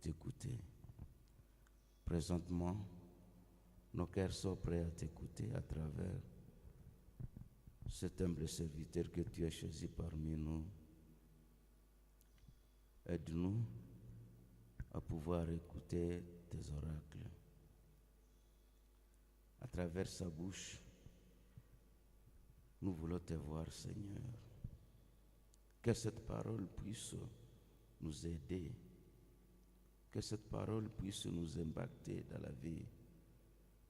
t'écouter. Présentement, nos cœurs sont prêts à t'écouter à travers cet humble serviteur que tu as choisi parmi nous. Aide-nous à pouvoir écouter tes oracles. À travers sa bouche, nous voulons te voir, Seigneur. Que cette parole puisse nous aider, que cette parole puisse nous impacter dans la vie,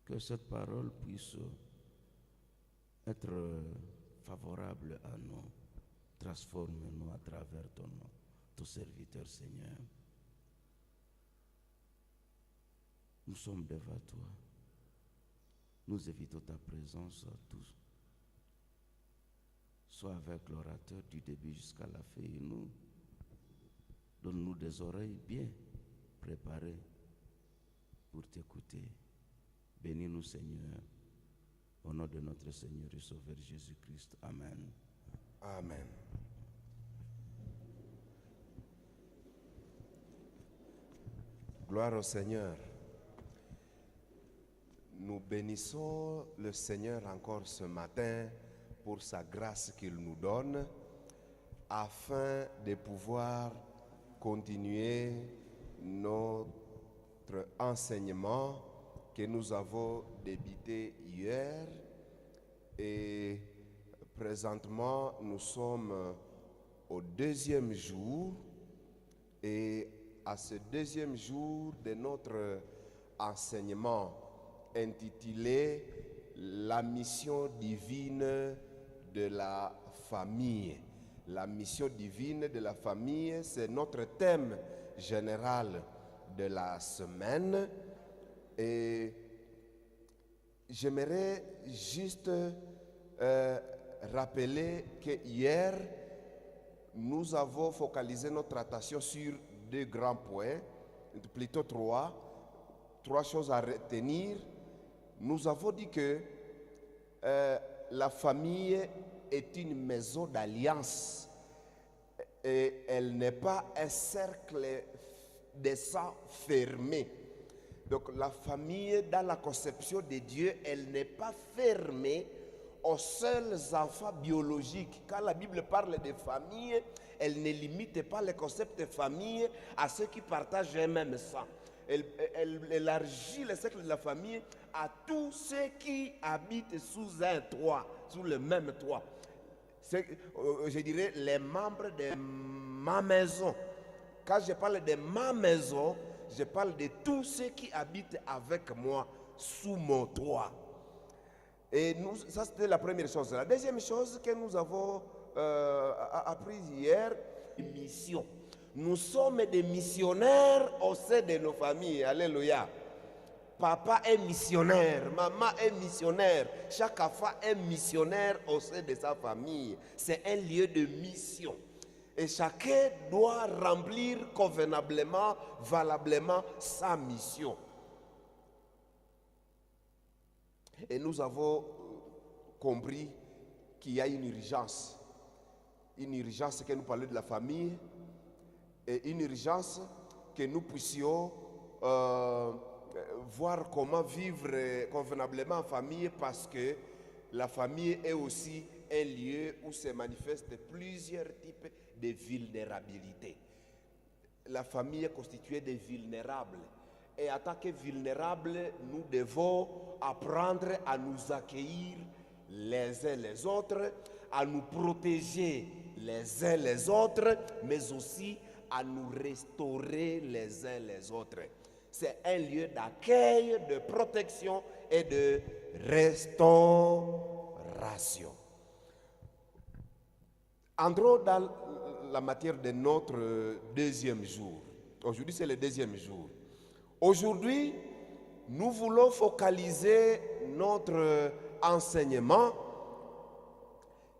que cette parole puisse être favorable à nous. Transforme-nous à travers ton serviteur, Seigneur. Nous sommes devant toi. Nous évitons ta présence à tous. Sois avec l'orateur du début jusqu'à la fin et nous. Donne-nous des oreilles bien préparées pour t'écouter. Bénis-nous, Seigneur, au nom de notre Seigneur et Sauveur Jésus-Christ. Amen. Amen. Gloire au Seigneur. Nous bénissons le Seigneur encore ce matin pour sa grâce qu'il nous donne afin de pouvoir continuer notre enseignement que nous avons débuté hier. Et présentement, nous sommes au deuxième jour. Et à ce deuxième jour de notre enseignement intitulé « La mission divine de la famille ». La mission divine de la famille, c'est notre thème général de la semaine. Et j'aimerais juste rappeler que hier, nous avons focalisé notre attention sur deux grands points, plutôt trois choses à retenir. Nous avons dit que la famille est une maison d'alliance et elle n'est pas un cercle de sang fermé. Donc la famille, dans la conception de Dieu, elle n'est pas fermée aux seuls enfants biologiques. Quand la Bible parle de famille, elle ne limite pas le concept de famille à ceux qui partagent un même sang. Elle élargit le cercle de la famille à tous ceux qui habitent sous un toit, sous le même toit. Je dirais les membres de ma maison. Quand je parle de ma maison, je parle de tous ceux qui habitent avec moi sous mon toit. Et ça c'était la première chose. La deuxième chose que nous avons appris hier, mission. Nous sommes des missionnaires au sein de nos familles. Alléluia. Papa est missionnaire, maman est missionnaire, chaque enfant est missionnaire au sein de sa famille. C'est un lieu de mission. Et chacun doit remplir convenablement, valablement sa mission. Et nous avons compris qu'il y a une urgence que nous parlons de la famille, et une urgence que nous puissions voir comment vivre convenablement en famille, parce que la famille est aussi un lieu où se manifestent plusieurs types de vulnérabilité. La famille est constituée de vulnérables. Et en tant que vulnérables, nous devons apprendre à nous accueillir les uns les autres, à nous protéger les uns les autres, mais aussi à nous restaurer les uns les autres. C'est un lieu d'accueil, de protection et de restauration. Entrons dans la matière de notre deuxième jour. Aujourd'hui, c'est le deuxième jour. Aujourd'hui, nous voulons focaliser notre enseignement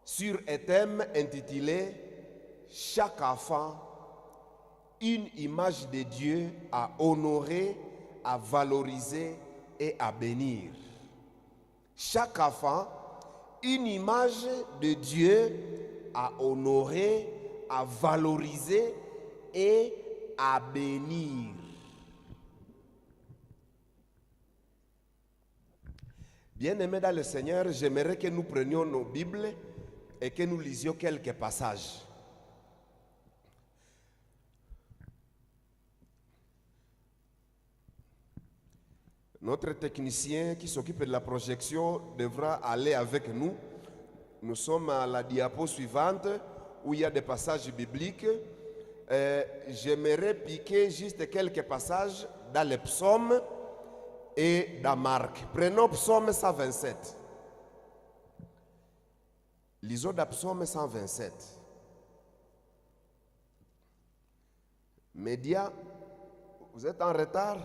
sur un thème intitulé « Chaque enfant, une image de Dieu à honorer, à valoriser et à bénir. » Chaque enfant, une image de Dieu à honorer, à valoriser et à bénir. Bien-aimés dans le Seigneur, j'aimerais que nous prenions nos Bibles et que nous lisions quelques passages. Notre technicien qui s'occupe de la projection devra aller avec nous. Nous sommes à la diapo suivante où il y a des passages bibliques. J'aimerais piquer juste quelques passages dans les psaumes et dans Marc. Prenons psaume 127. Lisons dans psaume 127. Média, vous êtes en retard?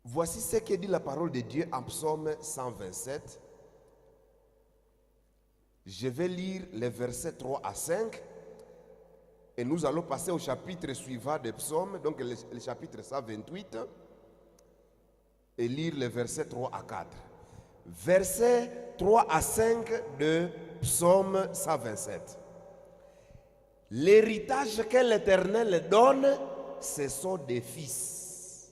Voici ce que dit la parole de Dieu en psaume 127. Je vais lire les versets 3 à 5 et nous allons passer au chapitre suivant des psaumes, donc le chapitre 128, et lire les versets 3 à 4. Versets 3 à 5 de psaume 127. L'héritage que l'Éternel donne, ce sont des fils.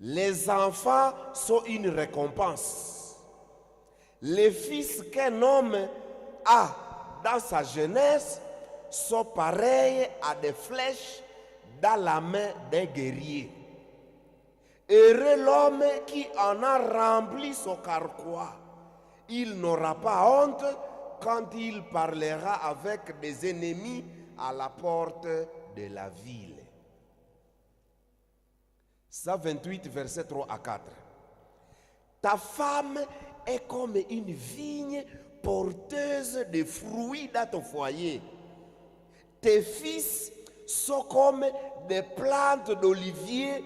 Les enfants sont une récompense. Les fils qu'un homme a dans sa jeunesse sont pareils à des flèches dans la main d'un guerrier. Heureux l'homme qui en a rempli son carquois. Il n'aura pas honte quand il parlera avec des ennemis à la porte de la ville. 128, versets 3 à 4. Ta femme est comme une vigne porteuse de fruits dans ton foyer. Tes fils sont comme des plantes d'olivier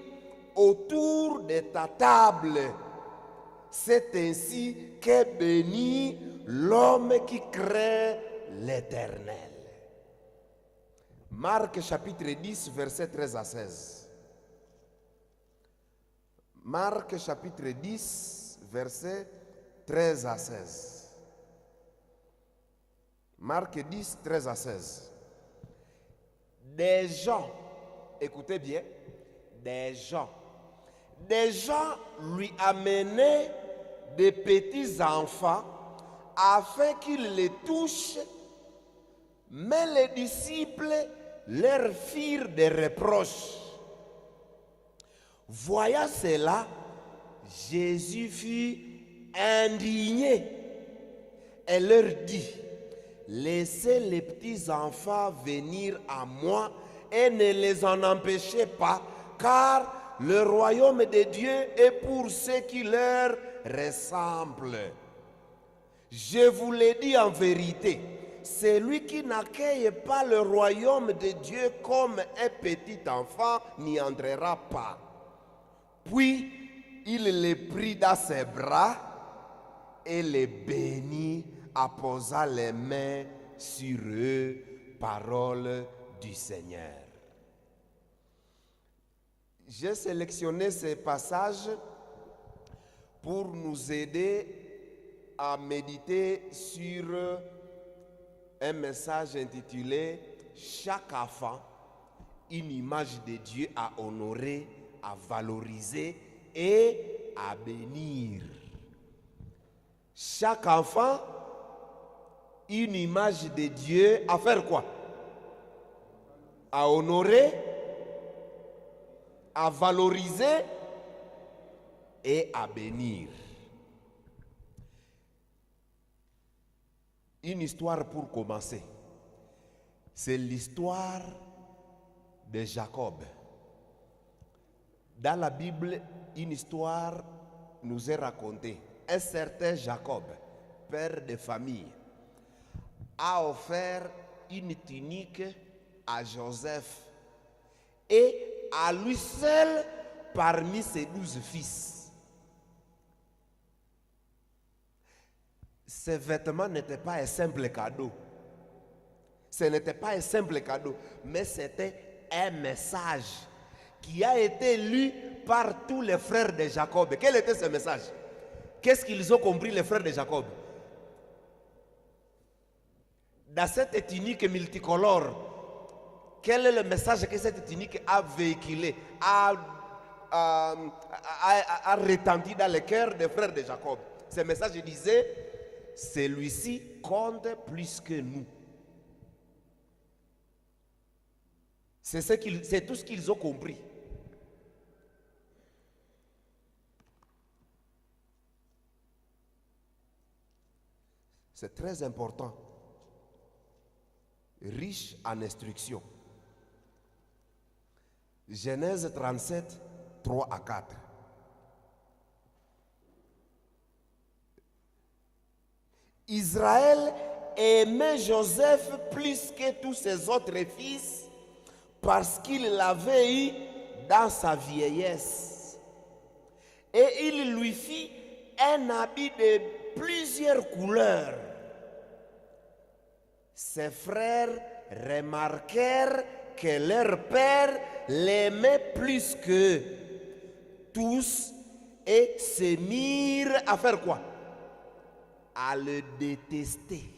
autour de ta table. C'est ainsi qu'est béni l'homme qui craint l'Éternel. Marc chapitre 10, versets 13 à 16. Marc chapitre 10, versets 13 à 16. Marc 10, 13 à 16. Des gens, écoutez bien, des gens lui amenaient des petits enfants afin qu'ils les touchent, mais les disciples leur firent des reproches. Voyant cela, Jésus fut indigné et leur dit: laissez les petits enfants venir à moi et ne les en empêchez pas, car le royaume de Dieu est pour ceux qui leur ressemblent. Je vous l'ai dit en vérité, celui qui n'accueille pas le royaume de Dieu comme un petit enfant n'y entrera pas. Puis il les prit dans ses bras et les bénit en posant les mains sur eux. Parole du Seigneur. J'ai sélectionné ces passages pour nous aider à méditer sur un message intitulé « Chaque enfant, une image de Dieu à honorer, à valoriser et à bénir. » Chaque enfant, une image de Dieu à faire quoi? À honorer, à valoriser et à bénir. Une histoire pour commencer. C'est l'histoire de Jacob. Dans la Bible, une histoire nous est racontée. Un certain Jacob, père de famille, a offert une tunique à Joseph et à lui seul parmi ses 12 fils. Ces vêtements n'étaient pas un simple cadeau. Ce n'était pas un simple cadeau, mais c'était un message qui a été lu par tous les frères de Jacob. Quel était ce message? Qu'est-ce qu'ils ont compris, les frères de Jacob? Dans cette tunique multicolore quel est le message que cette tunique a véhiculé, a retenti dans le cœur des frères de Jacob? Ce message disait, celui-ci compte plus que nous. C'est tout ce qu'ils ont compris. C'est très important. Riche en instruction. Genèse 37, 3 à 4. Israël aimait Joseph plus que tous ses autres fils parce qu'il l'avait eu dans sa vieillesse. Et il lui fit un habit de plusieurs couleurs. Ses frères remarquèrent que leur père l'aimait plus que tous et se mirent à faire quoi? À le détester.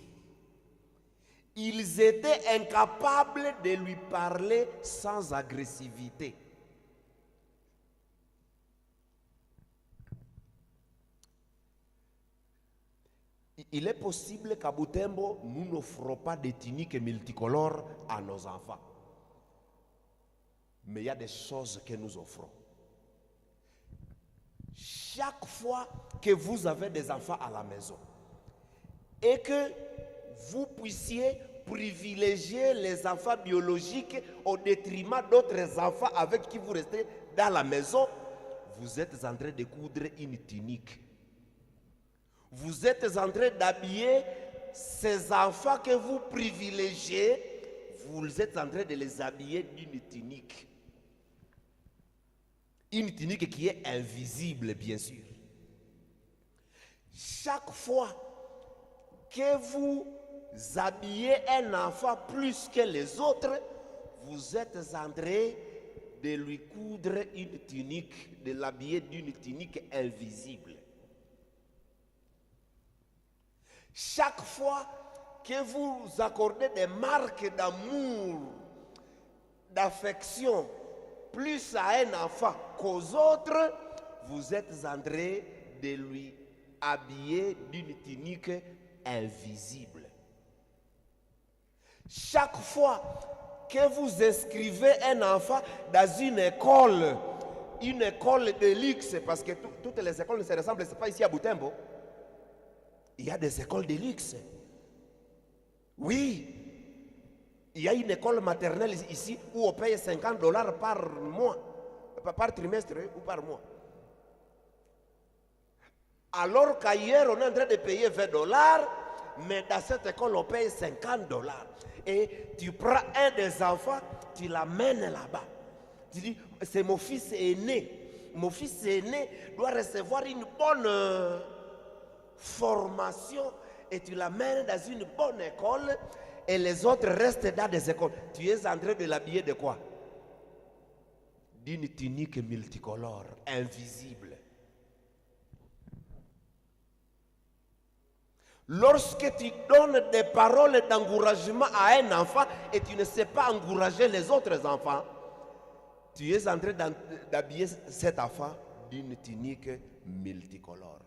Ils étaient incapables de lui parler sans agressivité. Il est possible qu'à Butembo, nous n'offrons pas des tuniques multicolores à nos enfants. Mais il y a des choses que nous offrons. Chaque fois que vous avez des enfants à la maison et que vous puissiez privilégier les enfants biologiques au détriment d'autres enfants avec qui vous restez dans la maison, vous êtes en train de coudre une tunique. Vous êtes en train d'habiller ces enfants que vous privilégiez, vous êtes en train de les habiller d'une tunique. Une tunique qui est invisible, bien sûr. Chaque fois que vous habillez un enfant plus que les autres, vous êtes en train de lui coudre une tunique, de l'habiller d'une tunique invisible. Chaque fois que vous accordez des marques d'amour, d'affection, plus à un enfant qu'aux autres, vous êtes en train de lui habiller d'une tunique invisible. Chaque fois que vous inscrivez un enfant dans une école de luxe, parce que toutes les écoles ne se ressemblent pas ici à Butembo. Il y a des écoles de luxe. Oui. Il y a une école maternelle ici où on paye $50 par mois, par trimestre ou par mois. Alors qu'ailleurs, on est en train de payer $20, mais dans cette école, on paye $50. Et tu prends un des enfants, tu l'amènes là-bas. Tu dis, c'est mon fils aîné. Mon fils aîné doit recevoir une bonne formation et tu l'amènes dans une bonne école et les autres restent dans des écoles. Tu es en train de l'habiller de quoi? D'une tunique multicolore, invisible. Lorsque tu donnes des paroles d'encouragement à un enfant et tu ne sais pas encourager les autres enfants, tu es en train d'habiller cet enfant d'une tunique multicolore.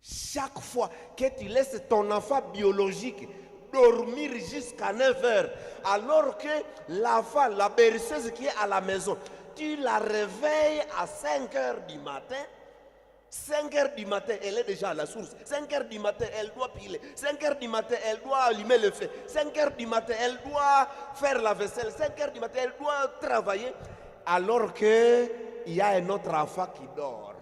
Chaque fois que tu laisses ton enfant biologique dormir jusqu'à 9 heures, alors que l'enfant, la berceuse qui est à la maison, tu la réveilles à 5 heures du matin. 5 heures du matin, elle est déjà à la source. 5 heures du matin, elle doit piler. 5 heures du matin, elle doit allumer le feu. 5 heures du matin, elle doit faire la vaisselle. 5 heures du matin, elle doit travailler. Alors qu'il y a un autre enfant qui dort.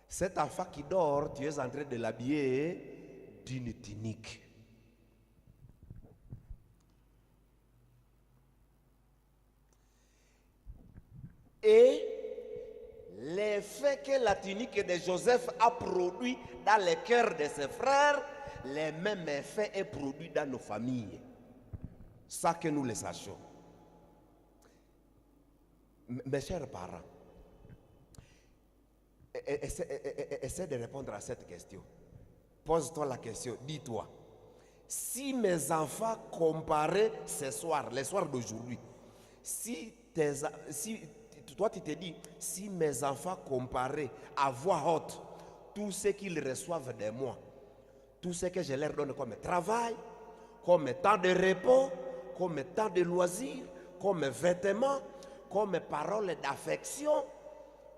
Cet enfant qui dort, tu es en train de l'habiller d'une tunique. Et l'effet que la tunique de Joseph a produit dans les cœurs de ses frères, le même effet est produit dans nos familles. Ça que nous le sachions. Mes chers parents, essaie de répondre à cette question. Pose-toi la question, dis-toi, Si mes enfants comparaient ce soir, les soirs d'aujourd'hui, si toi tu te dis, si mes enfants comparaient à voix haute tout ce qu'ils reçoivent de moi, tout ce que je leur donne comme travail, comme temps de repos, comme temps de loisirs, comme vêtements, comme paroles d'affection,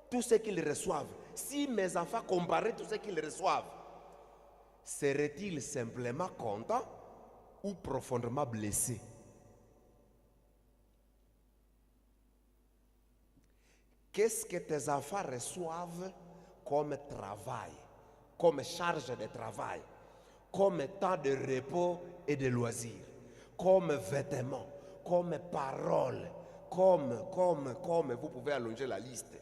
tout ce qu'ils reçoivent. Si mes enfants comparaient tout ce qu'ils reçoivent, seraient-ils simplement contents ou profondément blessés? Qu'est-ce que tes enfants reçoivent comme travail, comme charge de travail, comme temps de repos et de loisirs, comme vêtements, comme paroles, comme, vous pouvez allonger la liste.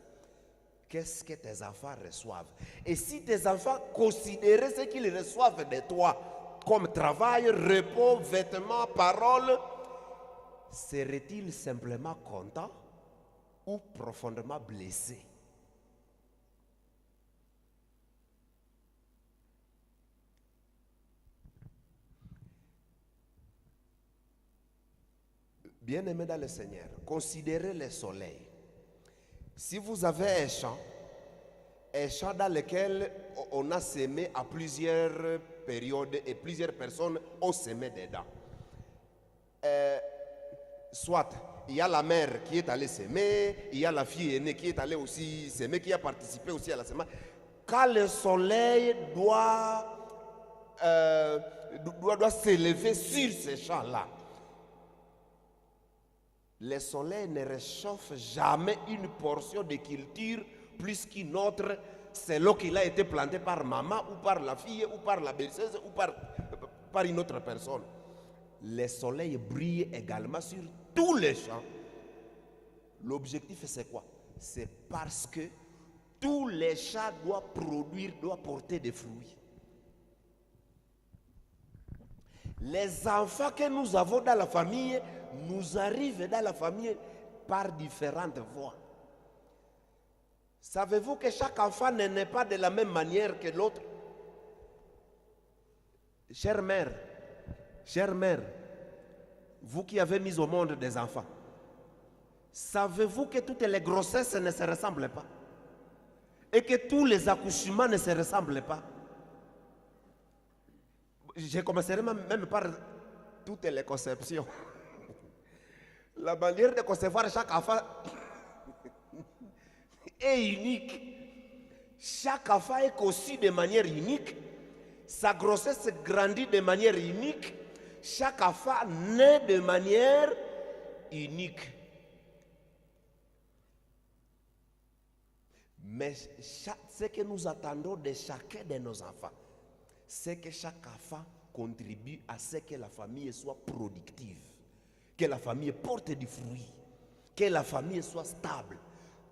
Qu'est-ce que tes enfants reçoivent? Et si tes enfants considéraient ce qu'ils reçoivent de toi comme travail, repos, vêtements, paroles, seraient-ils simplement contents ou profondément blessés? Bien-aimés dans le Seigneur, considérez le soleil. Si vous avez un champ dans lequel on a semé à plusieurs périodes et plusieurs personnes ont semé dedans. Soit il y a la mère qui est allée semer, il y a la fille aînée qui est allée aussi semer, qui a participé aussi à la semence. Quand le soleil doit s'élever sur ces champs-là, le soleil ne réchauffe jamais une portion de culture plus qu'une autre selon qu'il a été planté par maman ou par la fille ou par la belle-sœur ou par une autre personne. Le soleil brille également sur tous les champs. L'objectif c'est quoi? C'est parce que tous les champs doivent produire, doivent porter des fruits. Les enfants que nous avons dans la famille nous arrivent dans la famille par différentes voies. Savez-vous que chaque enfant ne naît pas de la même manière que l'autre? Chère mère, vous qui avez mis au monde des enfants, savez-vous que toutes les grossesses ne se ressemblent pas? Et que tous les accouchements ne se ressemblent pas? Je commencerai même par toutes les conceptions. La manière de concevoir chaque enfant est unique. Chaque enfant est conçu de manière unique. Sa grossesse grandit de manière unique. Chaque enfant naît de manière unique. Mais ce que nous attendons de chacun de nos enfants, c'est que chaque enfant contribue à ce que la famille soit productive, que la famille porte du fruit, que la famille soit stable,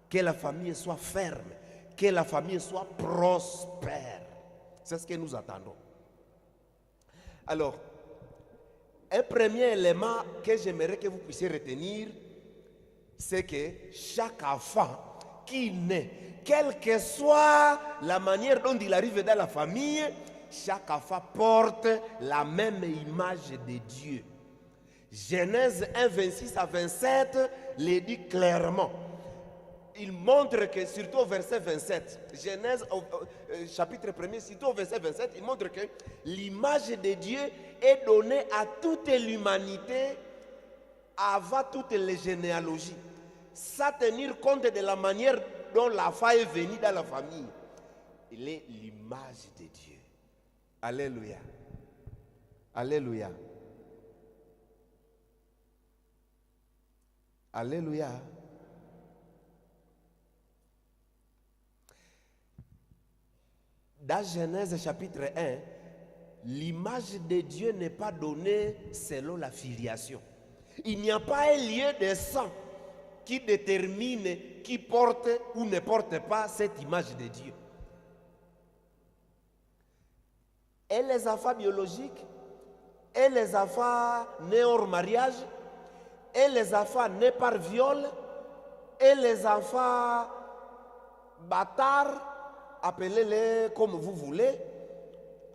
que la famille soit ferme, que la famille soit prospère. C'est ce que nous attendons. Alors, un premier élément que j'aimerais que vous puissiez retenir, c'est que chaque enfant qui naît, quelle que soit la manière dont il arrive dans la famille, chaque enfant porte la même image de Dieu. Genèse 1, 26 à 27 le dit clairement. Il montre que, surtout au verset 27, Genèse chapitre 1er, surtout au verset 27, il montre que l'image de Dieu est donnée à toute l'humanité avant toutes les généalogies, sans tenir compte de la manière dont l'enfant est venu dans la famille. Il est l'image de Dieu. Alléluia. Alléluia. Alléluia. Dans Genèse chapitre 1, l'image de Dieu n'est pas donnée selon la filiation. Il n'y a pas un lien de sang qui détermine qui porte ou ne porte pas cette image de Dieu. Et les enfants biologiques, et les enfants nés hors mariage, et les enfants nés par viol, et les enfants bâtards, appelez-les comme vous voulez,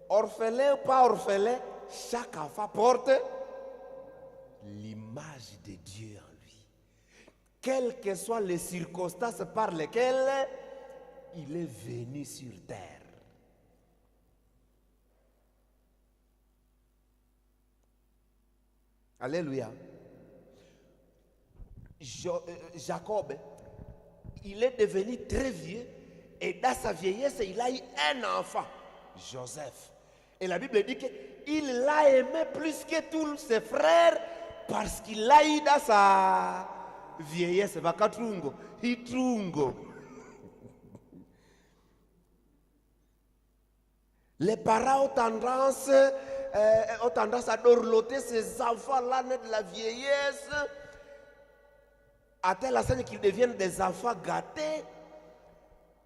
orphelins ou pas orphelins, chaque enfant porte l'image de Dieu en lui. Quelles que soient les circonstances par lesquelles il est venu sur terre. Alléluia. Jacob, il est devenu très vieux et dans sa vieillesse, il a eu un enfant, Joseph. Et la Bible dit qu'il l'a aimé plus que tous ses frères parce qu'il l'a eu dans sa vieillesse. Vakatrungo, hitrungo. Les parents ont tendance à dorloter ces enfants-là nés de la vieillesse, à telle enseigne qu'ils deviennent des enfants gâtés,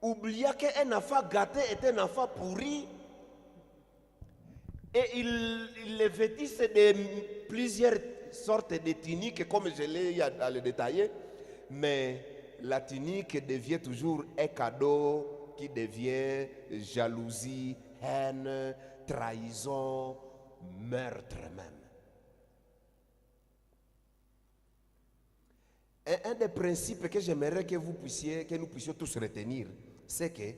oubliant qu'un enfant gâté est un enfant pourri, et ils les vêtissent de plusieurs sortes de tuniques, comme je l'ai à le détailler, mais la tunique devient toujours un cadeau qui devient jalousie, haine, trahison, meurtre même. Un des principes que j'aimerais que nous puissions tous retenir, c'est que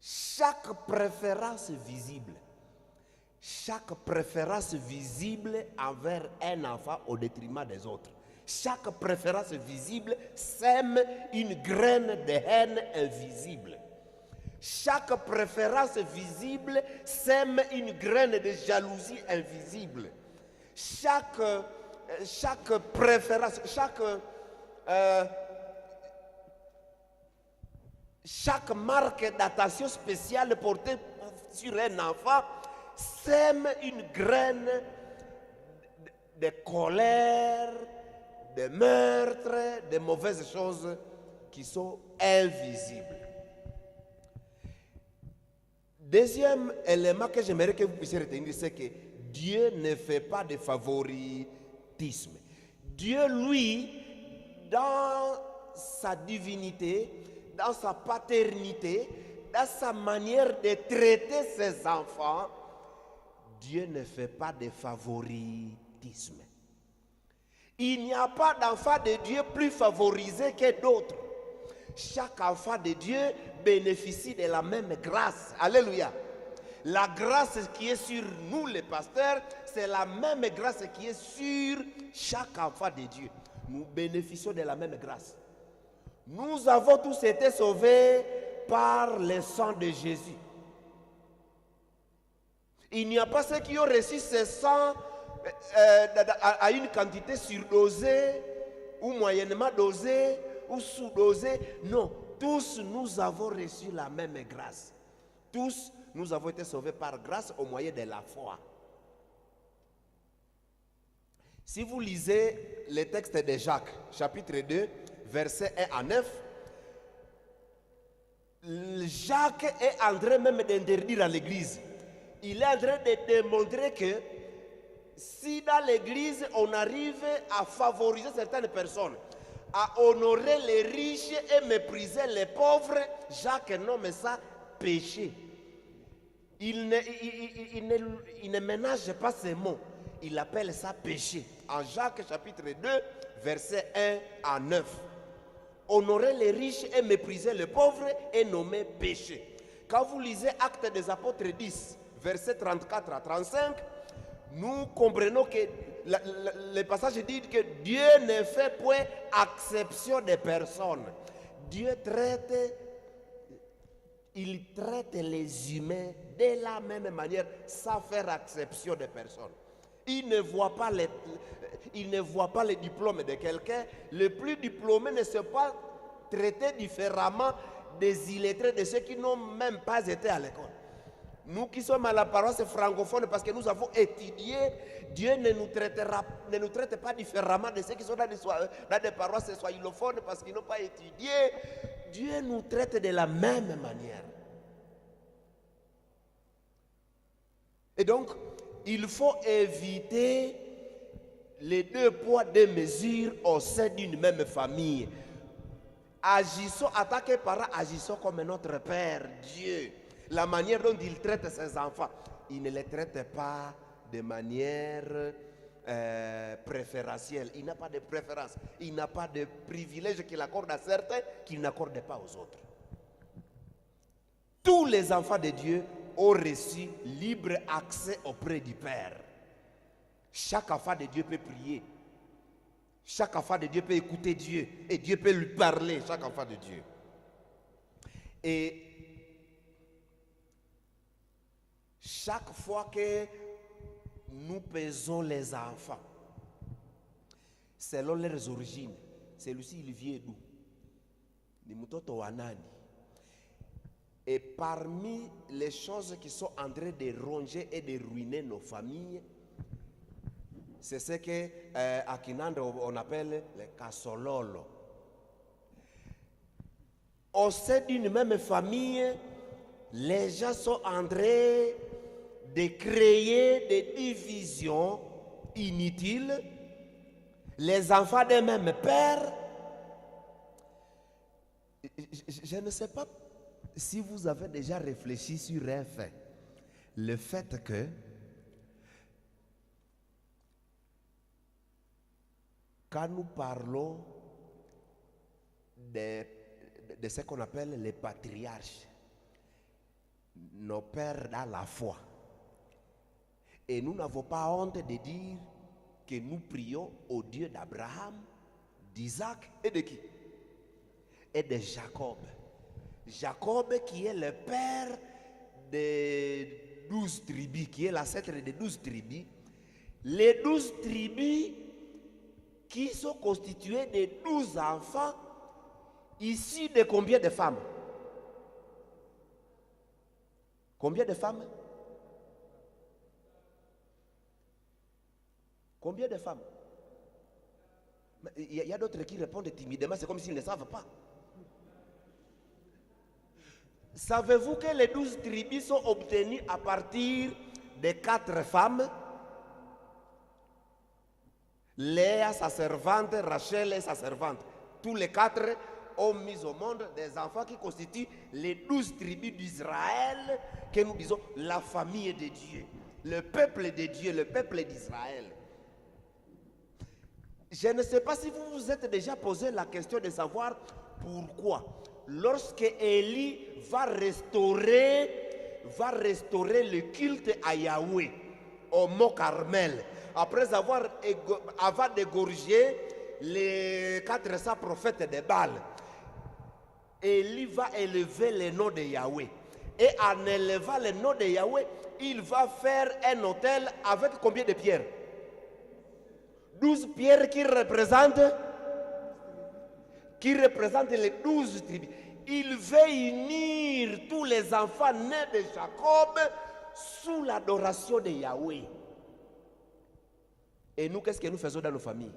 chaque préférence visible envers un enfant au détriment des autres, chaque préférence visible sème une graine de haine invisible. Chaque préférence visible sème une graine de jalousie invisible. Chaque préférence, chaque marque d'attention spéciale portée sur un enfant sème une graine de colère, de meurtre, de mauvaises choses qui sont invisibles. Deuxième élément que j'aimerais que vous puissiez retenir, c'est que Dieu ne fait pas de favoritisme. Dieu, lui, dans sa divinité, dans sa paternité, dans sa manière de traiter ses enfants, Dieu ne fait pas de favoritisme. Il n'y a pas d'enfant de Dieu plus favorisé que d'autres. Chaque enfant de Dieu bénéficie de la même grâce. Alléluia. La grâce qui est sur nous les pasteurs, c'est la même grâce qui est sur chaque enfant de Dieu. Nous bénéficions de la même grâce. Nous avons tous été sauvés par le sang de Jésus. Il n'y a pas ceux qui ont reçu ce sang à une quantité surdosée ou moyennement dosée ou sous-dosée. Non, tous nous avons reçu la même grâce. Tous nous avons été sauvés par grâce au moyen de la foi. Si vous lisez le texte de Jacques, chapitre 2, versets 1 à 9, Jacques est en train même d'interdire à l'église. Il est en train de démontrer que si dans l'église on arrive à favoriser certaines personnes, à honorer les riches et mépriser les pauvres, Jacques nomme ça péché. Il ne ménage pas ces mots, il appelle ça péché. En Jacques chapitre 2, versets 1 à 9. Honorer les riches et mépriser les pauvres est nommé péché. Quand vous lisez Actes des Apôtres 10, versets 34 à 35, nous comprenons que le passage dit que Dieu ne fait point exception des personnes. Dieu traite les humains de la même manière sans faire exception des personnes. Il ne voit pas les diplômes de quelqu'un. Le plus diplômé ne se pas traité différemment des illettrés, de ceux qui n'ont même pas été à l'école. Nous qui sommes à la paroisse francophone, parce que nous avons étudié, Dieu ne nous traite pas différemment de ceux qui sont dans des paroisses swahilophones parce qu'ils n'ont pas étudié. Dieu nous traite de la même manière. Et donc, il faut éviter les deux poids, deux mesures au sein d'une même famille. Agissons, en tant que parents, agissons comme notre Père, Dieu. La manière dont il traite ses enfants, il ne les traite pas de manière préférentielle. Il n'a pas de préférence. Il n'a pas de privilège qu'il accorde à certains qu'il n'accorde pas aux autres. Tous les enfants de Dieu ont reçu libre accès auprès du Père. Chaque enfant de Dieu peut prier. Chaque enfant de Dieu peut écouter Dieu. Et Dieu peut lui parler, chaque enfant de Dieu. Et chaque fois que nous pesons les enfants, selon leurs origines, celui-ci il vient d'où? Ni mtoto wa nani? Et parmi les choses qui sont en train de ronger et de ruiner nos familles, c'est ce que à Kinanda on appelle les kassololo. Au sein d'une même famille, les gens sont en train de créer des divisions inutiles. Les enfants d'un même père. Je ne sais pas si vous avez déjà réfléchi sur un fait. Le fait que quand nous parlons de ce qu'on appelle les patriarches, nos pères dans la foi, et nous n'avons pas honte de dire que nous prions au Dieu d'Abraham, d'Isaac et de qui? Et de Jacob. Jacob qui est le père des 12 tribus, qui est l'ancêtre des 12 tribus. Les 12 tribus qui sont constituées de 12 enfants issus de combien de femmes? Combien de femmes? Combien de femmes? Il y a d'autres qui répondent timidement, c'est comme s'ils ne savent pas. Savez-vous que les 12 tribus sont obtenues à partir de 4 femmes? Léa, sa servante, Rachel et sa servante. Tous les 4 ont mis au monde des enfants qui constituent les 12 tribus d'Israël, que nous disons la famille de Dieu, le peuple de Dieu, le peuple d'Israël. Je ne sais pas si vous vous êtes déjà posé la question de savoir pourquoi, lorsque Élie va restaurer le culte à Yahweh au mont Carmel, après avoir dégorgé les 400 prophètes de Baal, Élie va élever le nom de Yahweh. Et en élevant le nom de Yahweh, il va faire un autel avec combien de pierres? 12 pierres qui représentent les 12 tribus. Il veut unir tous les enfants nés de Jacob sous l'adoration de Yahweh. Et nous, qu'est-ce que nous faisons dans nos familles?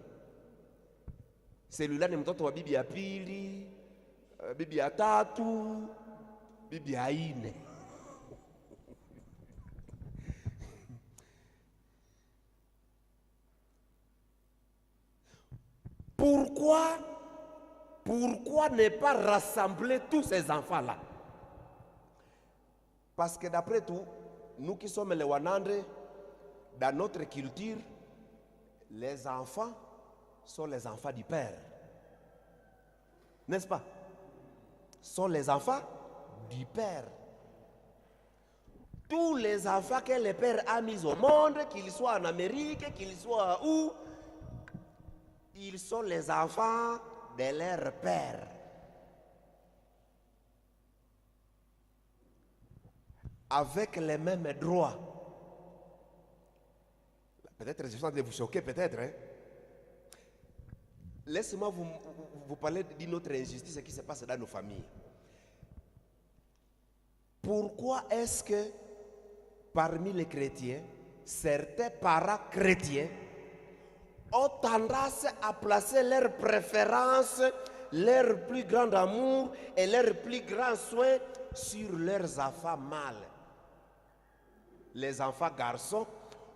Celui-là, ni mtoto wa bibi ya pili, bibi ya tatu, bibi ya ine. Pourquoi ne pas rassembler tous ces enfants-là? Parce que d'après tout, nous qui sommes les Wanandre, dans notre culture, les enfants sont les enfants du Père. N'est-ce pas? Sont les enfants du Père. Tous les enfants que le Père a mis au monde, qu'ils soient en Amérique, qu'ils soient où, ils sont les enfants de leur Père. Avec les mêmes droits. Peut-être je suis en train de vous choquer, peut-être. Hein? Laissez-moi vous parler d'une autre injustice qui se passe dans nos familles. Pourquoi est-ce que parmi les chrétiens, certains parents chrétiens ont tendance à placer leurs préférences, leur plus grand amour et leur plus grand soin sur leurs enfants mâles? Les enfants garçons,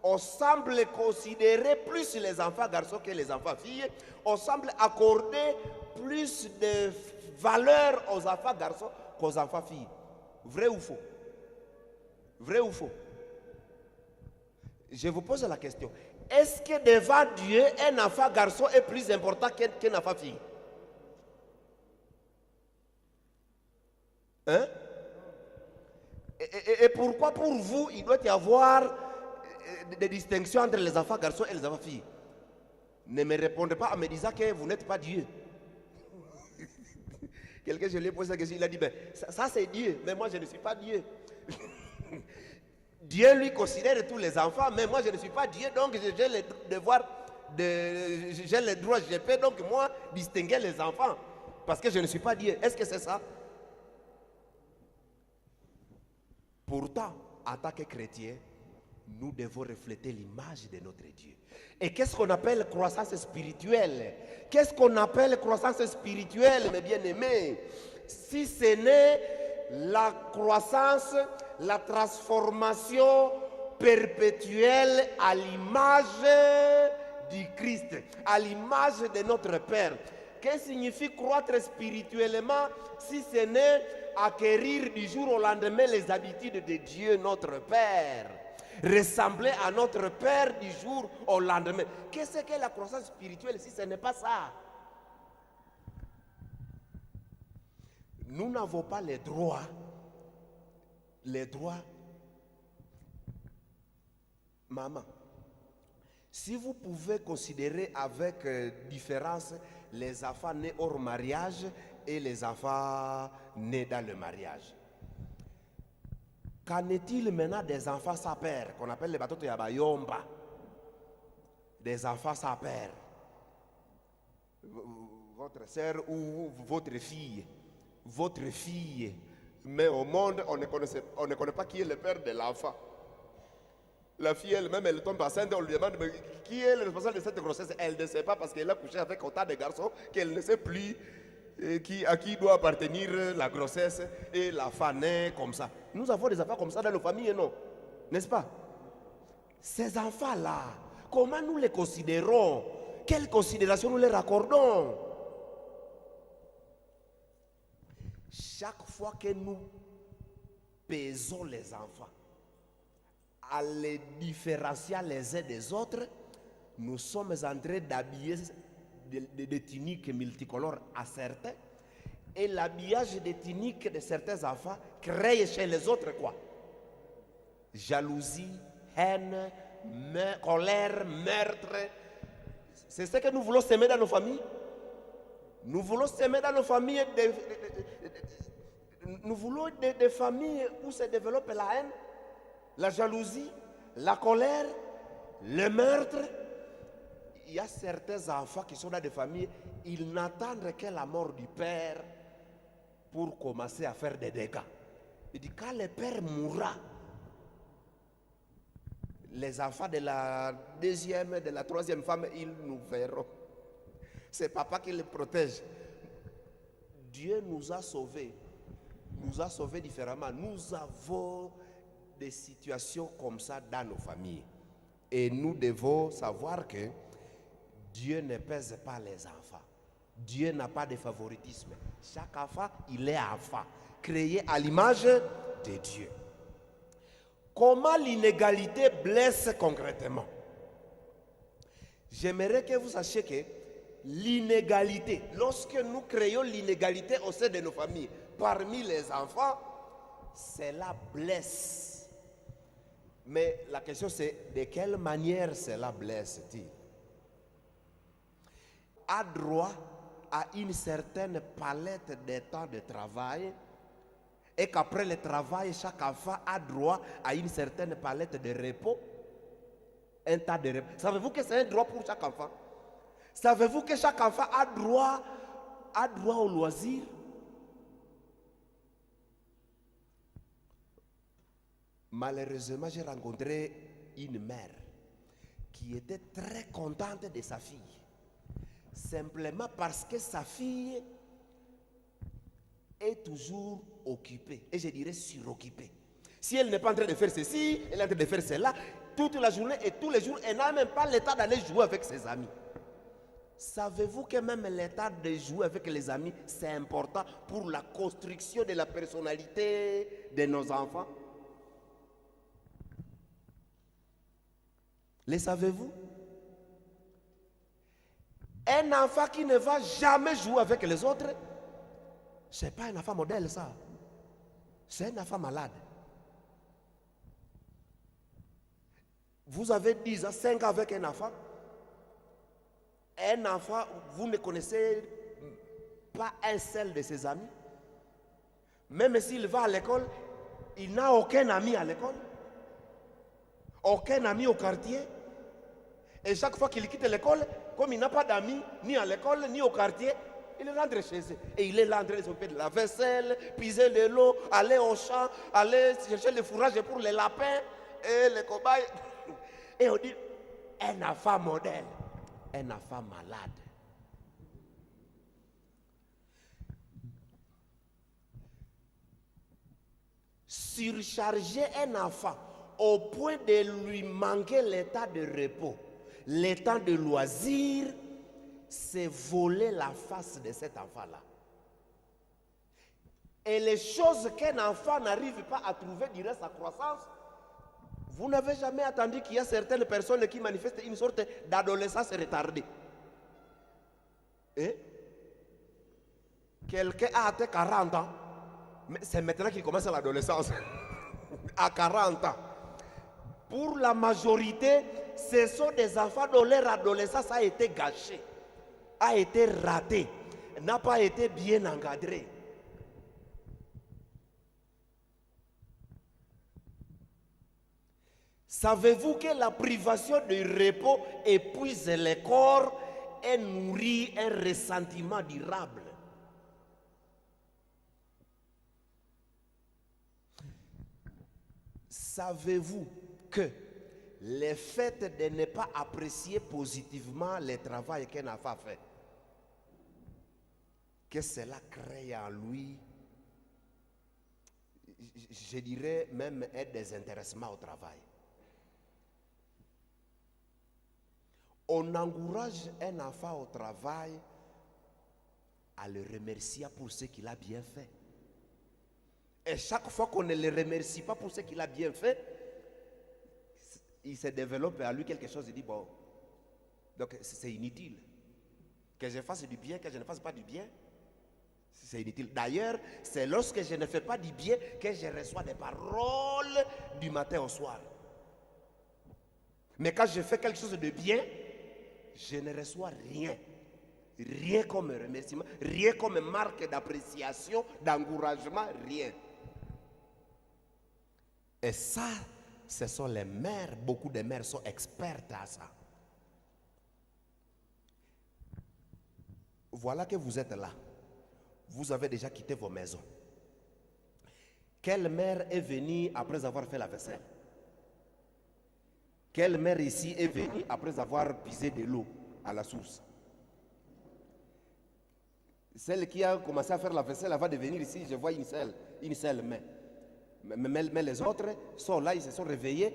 on semble considérer plus les enfants garçons que les enfants filles. On semble accorder plus de valeur aux enfants garçons qu'aux enfants filles. Vrai ou faux? Vrai ou faux? Je vous pose la question. Est-ce que devant Dieu, un enfant garçon est plus important qu'un enfant fille? Hein? Et pourquoi pour vous, il doit y avoir des distinctions entre les enfants garçons et les enfants filles? Ne me répondez pas en me disant que vous n'êtes pas Dieu. Quelqu'un, je lui ai posé la question, il a dit, ben, ça c'est Dieu, mais moi je ne suis pas Dieu. Dieu lui considère tous les enfants, mais moi je ne suis pas Dieu, donc j'ai le devoir, j'ai le droit, je peux donc moi distinguer les enfants, parce que je ne suis pas Dieu. Est-ce que c'est ça? Pourtant, en tant que chrétiens, nous devons refléter l'image de notre Dieu. Et qu'est-ce qu'on appelle croissance spirituelle? Qu'est-ce qu'on appelle croissance spirituelle, mes bien-aimés? Si ce n'est la croissance, la transformation perpétuelle à l'image du Christ, à l'image de notre Père. Qu'est-ce que signifie croître spirituellement si ce n'est acquérir du jour au lendemain les habitudes de Dieu, notre Père? Ressembler à notre Père du jour au lendemain. Qu'est-ce que la croissance spirituelle si ce n'est pas ça? Nous n'avons pas les droits. Maman, si vous pouvez considérer avec différence les enfants nés hors mariage et les enfants nés dans le mariage, qu'en est-il maintenant des enfants sans père, qu'on appelle les batoto yabayomba? Des enfants sans père. Votre sœur ou votre fille, mais au monde, on ne connaît pas qui est le père de l'enfant. La fille elle-même, elle tombe enceinte, on lui demande mais qui est le responsable de cette grossesse. Elle ne sait pas parce qu'elle a couché avec autant de garçons qu'elle ne sait plus à qui doit appartenir la grossesse, et l'enfant naît comme ça. Nous avons des enfants comme ça dans nos familles, non? N'est-ce pas? Ces enfants-là, comment nous les considérons? Quelle considération nous les raccordons? Chaque fois que nous pesons les enfants, à les différencier les uns des autres, nous sommes en train d'habiller des tuniques multicolores à certains, et l'habillage des tuniques de certains enfants crée chez les autres quoi? Jalousie, haine, colère, meurtre. C'est ce que nous voulons semer dans nos familles. Nous voulons semer dans nos familles nous voulons des familles où se développe la haine, la jalousie, la colère, le meurtre. Il y a certains enfants qui sont dans des familles, ils n'attendent que la mort du père pour commencer à faire des dégâts. Il dit quand le père mourra, les enfants de la deuxième, de la troisième femme, ils nous verront. C'est papa qui les protège. Dieu nous a sauvés différemment. Nous avons des situations comme ça dans nos familles. Et nous devons savoir que Dieu ne pèse pas les enfants. Dieu n'a pas de favoritisme. Chaque enfant, il est enfant, créé à l'image de Dieu. Comment l'inégalité blesse concrètement? J'aimerais que vous sachiez que l'inégalité, lorsque nous créons l'inégalité au sein de nos familles, parmi les enfants, cela blesse. Mais la question c'est de quelle manière cela blesse-t-il? A droit à une certaine palette de temps de travail, et qu'après le travail, chaque enfant a droit à une certaine palette de repos, un temps de repos. Savez-vous que c'est un droit pour chaque enfant? Savez-vous que chaque enfant a droit au loisir? Malheureusement, j'ai rencontré une mère qui était très contente de sa fille, simplement parce que sa fille est toujours occupée, et je dirais suroccupée. Si elle n'est pas en train de faire ceci, elle est en train de faire cela, toute la journée et tous les jours, elle n'a même pas le temps d'aller jouer avec ses amis. Savez-vous que même l'état de jouer avec les amis, c'est important pour la construction de la personnalité de nos enfants? Les savez-vous? Un enfant qui ne va jamais jouer avec les autres, ce n'est pas un enfant modèle, ça. C'est un enfant malade. Vous avez 10 ans, 5 ans avec un enfant, vous ne connaissez pas un seul de ses amis. Même s'il va à l'école, il n'a aucun ami à l'école, aucun ami au quartier. Et chaque fois qu'il quitte l'école, comme il n'a pas d'amis, ni à l'école, ni au quartier, il rentre chez eux. Et il est là en train de s'occuper de la vaisselle, piser de l'eau, aller au champ, aller chercher le fourrage pour les lapins et les cobayes. Et on dit, un enfant modèle, un enfant malade. Surcharger un enfant au point de lui manquer l'état de repos, l'état de loisir, c'est voler la face de cet enfant-là. Et les choses qu'un enfant n'arrive pas à trouver durant sa croissance, vous n'avez jamais entendu qu'il y a certaines personnes qui manifestent une sorte d'adolescence retardée. Et quelqu'un a atteint 40 ans, mais c'est maintenant qu'il commence l'adolescence. À 40 ans. Pour la majorité, ce sont des enfants dont leur adolescence a été gâchée, a été ratée, n'a pas été bien encadrée. Savez-vous que la privation de repos épuise le corps et nourrit un ressentiment durable? Savez-vous que le fait de ne pas apprécier positivement le travail qu'un enfant fait, que cela crée en lui, je dirais même un désintéressement au travail. On encourage un enfant au travail à le remercier pour ce qu'il a bien fait. Et chaque fois qu'on ne le remercie pas pour ce qu'il a bien fait, il se développe à lui quelque chose, il dit bon, donc c'est inutile. Que je fasse du bien, que je ne fasse pas du bien, c'est inutile. D'ailleurs, c'est lorsque je ne fais pas du bien que je reçois des paroles du matin au soir. Mais quand je fais quelque chose de bien, je ne reçois rien. Rien comme remerciement, rien comme marque d'appréciation, d'encouragement, rien. Et ça, ce sont les mères, beaucoup de mères sont expertes à ça. Voilà que vous êtes là. Vous avez déjà quitté vos maisons. Quelle mère est venue après avoir fait la vaisselle? Quelle mère ici est venue après avoir puisé de l'eau à la source? Celle qui a commencé à faire la vaisselle, elle va devenir ici, je vois une seule main. Mais les autres sont là, ils se sont réveillés.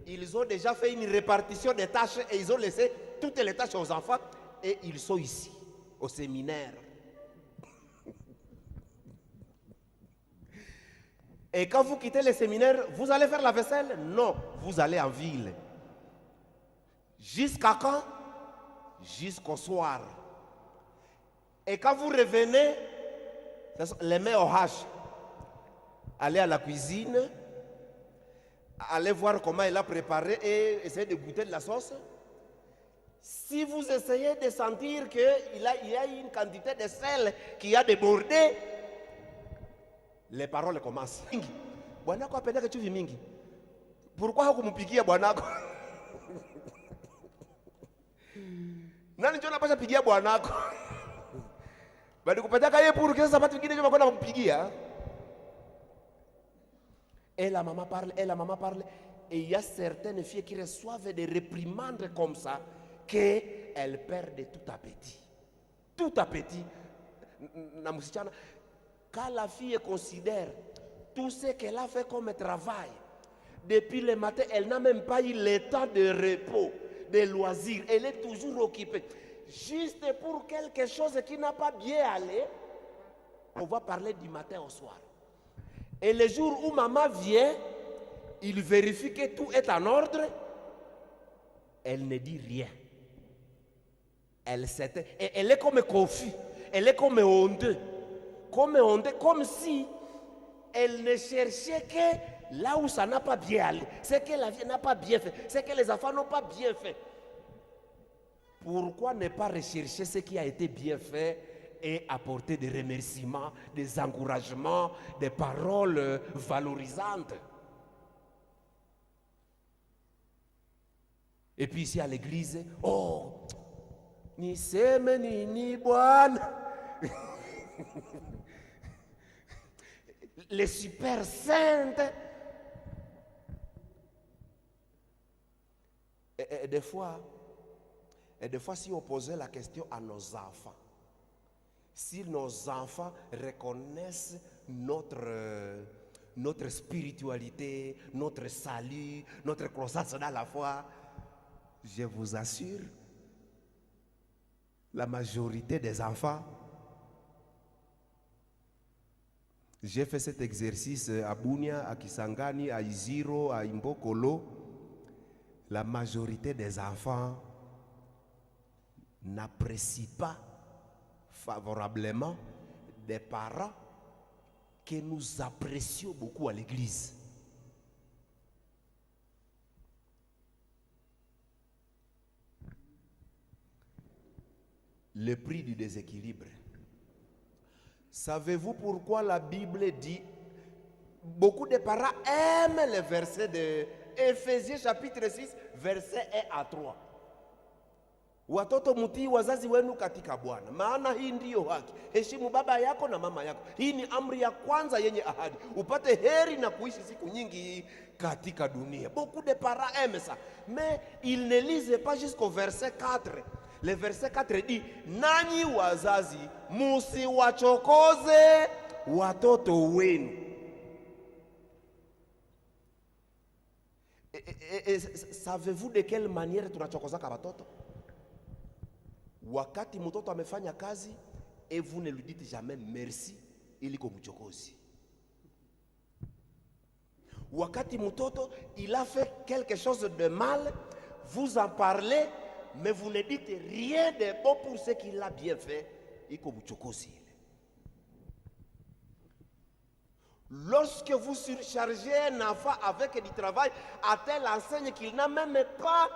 Ils ont déjà fait une répartition des tâches et ils ont laissé toutes les tâches aux enfants et ils sont ici, au séminaire. Et quand vous quittez le séminaire, vous allez faire la vaisselle? Non, vous allez en ville. Jusqu'à quand? Jusqu'au soir. Et quand vous revenez, les mains au hache. Allez à la cuisine, allez voir comment elle a préparé et essayez de goûter de la sauce. Si vous essayez de sentir qu'il y a une quantité de sel qui a débordé, les paroles commencent. Bwanako apenda chumvi mingi. Pourquoi hakumupigia bwanako? Nani ndio anapasha pigia bwanako? Bali kupataka yeye pour que ça sapatu vingine ndio kwenda kumpigia. Et la maman parle, et il y a certaines filles qui reçoivent des réprimandes comme ça, qu'elles perdent tout appétit. Tout appétit. Quand la fille considère tout ce qu'elle a fait comme travail, depuis le matin, elle n'a même pas eu le temps de repos, de loisirs. Elle est toujours occupée. Juste pour quelque chose qui n'a pas bien allé, on va parler du matin au soir. Et le jour où maman vient, il vérifie que tout est en ordre. elle ne dit rien. Elle est comme confuse, elle est comme honteuse, comme si elle ne cherchait que là où ça n'a pas bien allé, c'est que la vie n'a pas bien fait, c'est que les enfants n'ont pas bien fait. Pourquoi ne pas rechercher ce qui a été bien fait et apporter des remerciements, des encouragements, des paroles valorisantes? Et puis ici à l'église, oh, niseme nini bwana. Les super saintes. Et des fois, si on posait la question à nos enfants, si nos enfants reconnaissent notre spiritualité, notre salut, notre croissance dans la foi, je vous assure, la majorité des enfants, j'ai fait cet exercice à Bunia, à Kisangani, à Iziro, à Imbokolo. La majorité des enfants n'apprécient pas favorablement des parents que nous apprécions beaucoup à l'église. Le prix du déséquilibre. Savez-vous pourquoi la Bible dit, beaucoup de parents aiment les versets de Ephésiens chapitre 6, versets 1 à 3. Watoto mutii wazazi wenu katika Bwana, maana hii ndiyo haki. Heshimu baba yako na mama yako. Hii ni amri ya kwanza yenye ahadi, upate heri na kuishi siku nyingi katika dunia. Beaucoup de parents aiment ça, mais ils ne lisent pas jusqu'au verset 4. Le verset 4 dit, nanyi wazazi musiwachokoze watoto wenu. Savez-vous de quelle manière tunachokozaka watoto? Wakati mtoto amefanya kazi et vous ne lui dites jamais merci, iliko mchokozi. Wakati mtoto il a fait quelque chose de mal, vous en parlez, mais vous ne dites rien de bon pour ce qu'il a bien fait, iliko mchokozi. Lorsque vous surchargez un enfant avec du travail à telle enseigne qu'il n'a même pas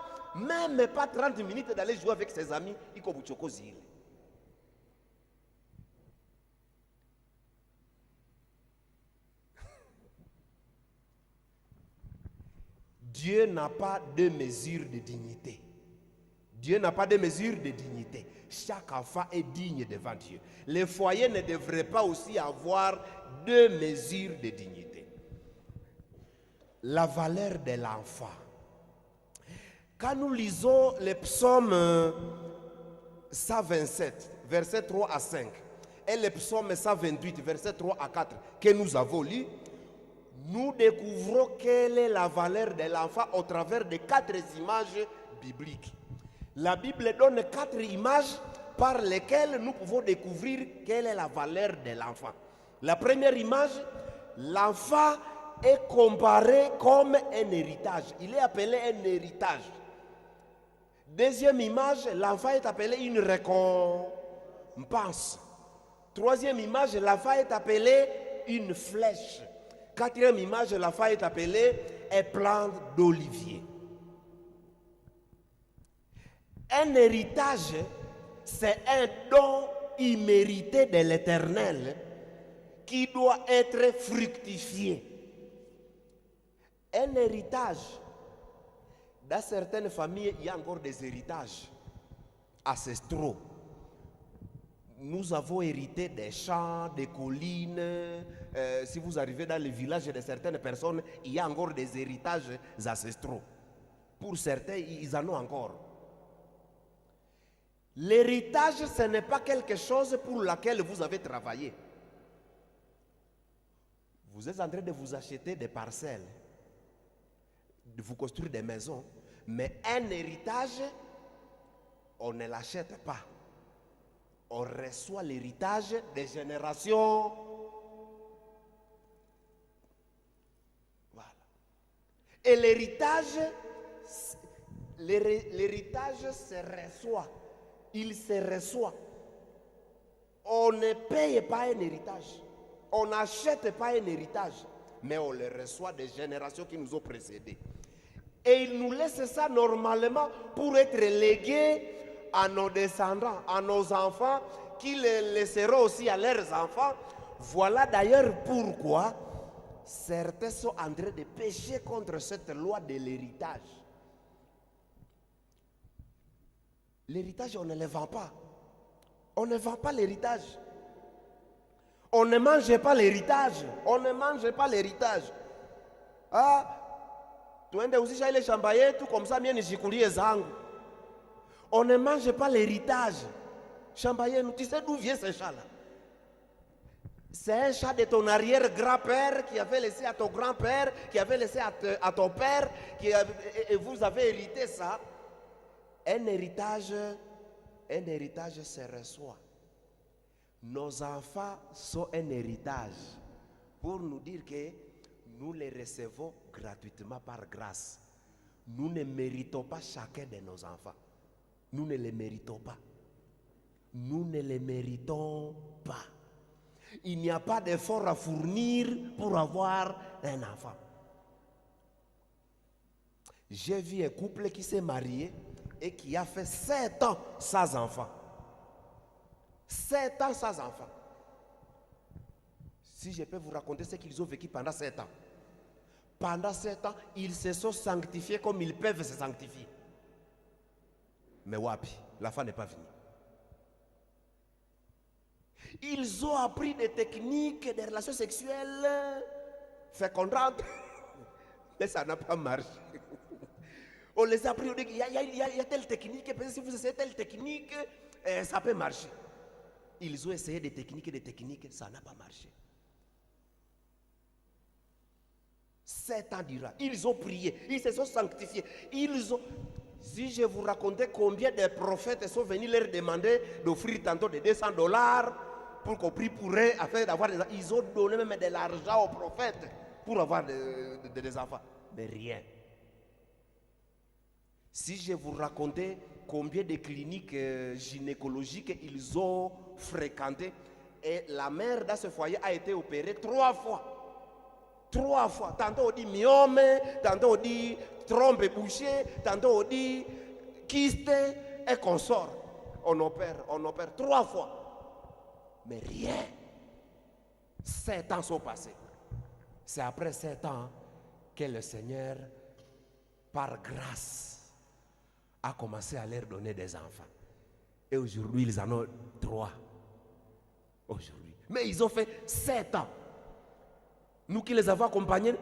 30 minutes d'aller jouer avec ses amis, il comme chocosi. Dieu n'a pas de mesure de dignité. Dieu n'a pas de mesure de dignité. Chaque enfant est digne devant Dieu. Les foyers ne devraient pas aussi avoir deux mesures de dignité. La valeur de l'enfant. Quand nous lisons les psaumes 127, versets 3 à 5, et les psaumes 128, versets 3 à 4, que nous avons lus, nous découvrons quelle est la valeur de l'enfant au travers de 4 images bibliques. La Bible donne 4 images par lesquelles nous pouvons découvrir quelle est la valeur de l'enfant. La première image, l'enfant est comparé comme un héritage. Il est appelé un héritage. Deuxième image, l'enfant est appelé une récompense. Troisième image, l'enfant est appelé une flèche. Quatrième image, l'enfant est appelé un plant d'olivier. Un héritage, c'est un don immérité de l'Éternel qui doit être fructifié. Un héritage, dans certaines familles, il y a encore des héritages ancestraux. Nous avons hérité des champs, des collines. Si vous arrivez dans les villages de certaines personnes, il y a encore des héritages ancestraux. Pour certains, ils en ont encore. L'héritage, ce n'est pas quelque chose pour laquelle vous avez travaillé. Vous êtes en train de vous acheter des parcelles, de vous construire des maisons, mais un héritage, on ne l'achète pas. On reçoit l'héritage des générations. Voilà. Et l'héritage, L'héritage se reçoit. Il se reçoit. On ne paye pas un héritage. On n'achète pas un héritage. Mais on le reçoit des générations qui nous ont précédés. Et il nous laisse ça normalement pour être légué à nos descendants, à nos enfants, qui le laisseront aussi à leurs enfants. Voilà d'ailleurs pourquoi certains sont en train de pécher contre cette loi de l'héritage. L'héritage, on ne le vend pas. On ne vend pas l'héritage. On ne mange pas l'héritage. On ne mange pas l'héritage. Ah, tuende uzisha ile shamba yetu comme ça mie nishikulie zangu. On ne mange pas l'héritage. Shamba yenu, tu sais d'où vient ce chat-là? C'est un chat de ton arrière-grand-père qui avait laissé à ton grand-père, qui avait laissé à ton père, et vous avez hérité ça. Un héritage se reçoit. Nos enfants sont un héritage pour nous dire que nous les recevons gratuitement par grâce. Nous ne méritons pas chacun de nos enfants. Nous ne les méritons pas. Nous ne les méritons pas. Il n'y a pas d'effort à fournir pour avoir un enfant. J'ai vu un couple qui s'est marié et qui a fait 7 ans sans enfant. 7 ans sans enfant. Si je peux vous raconter ce qu'ils ont vécu pendant 7 ans. Pendant 7 ans, ils se sont sanctifiés comme ils peuvent se sanctifier. Mais wapi, la fin n'est pas finie. Ils ont appris des techniques de relations sexuelles fécondantes, mais ça n'a pas marché. On les a appris, on dit qu'il y a telle technique, et si vous essayez telle technique, ça peut marcher. Ils ont essayé des techniques, ça n'a pas marché. 7 ans durant, ils ont prié, ils se sont sanctifiés, si je vous racontais combien de prophètes sont venus leur demander d'offrir tantôt de $200 pour qu'on prie pour eux afin d'avoir des enfants. Ils ont donné même de l'argent aux prophètes pour avoir des enfants. Mais rien. Si je vous racontais combien de cliniques gynécologiques ils ont fréquentées, et la mère dans ce foyer a été opérée 3 fois. 3 fois. Tantôt on dit myome, tantôt on dit trompe bouchée, tantôt on dit kyste et consort. On opère 3 fois. Mais rien. 7 ans sont passés. C'est après 7 ans que le Seigneur, par grâce, a commencé à leur donner des enfants. Et aujourd'hui, ils en ont 3. Aujourd'hui. Mais ils ont fait 7 ans. Nous qui les avons accompagnés,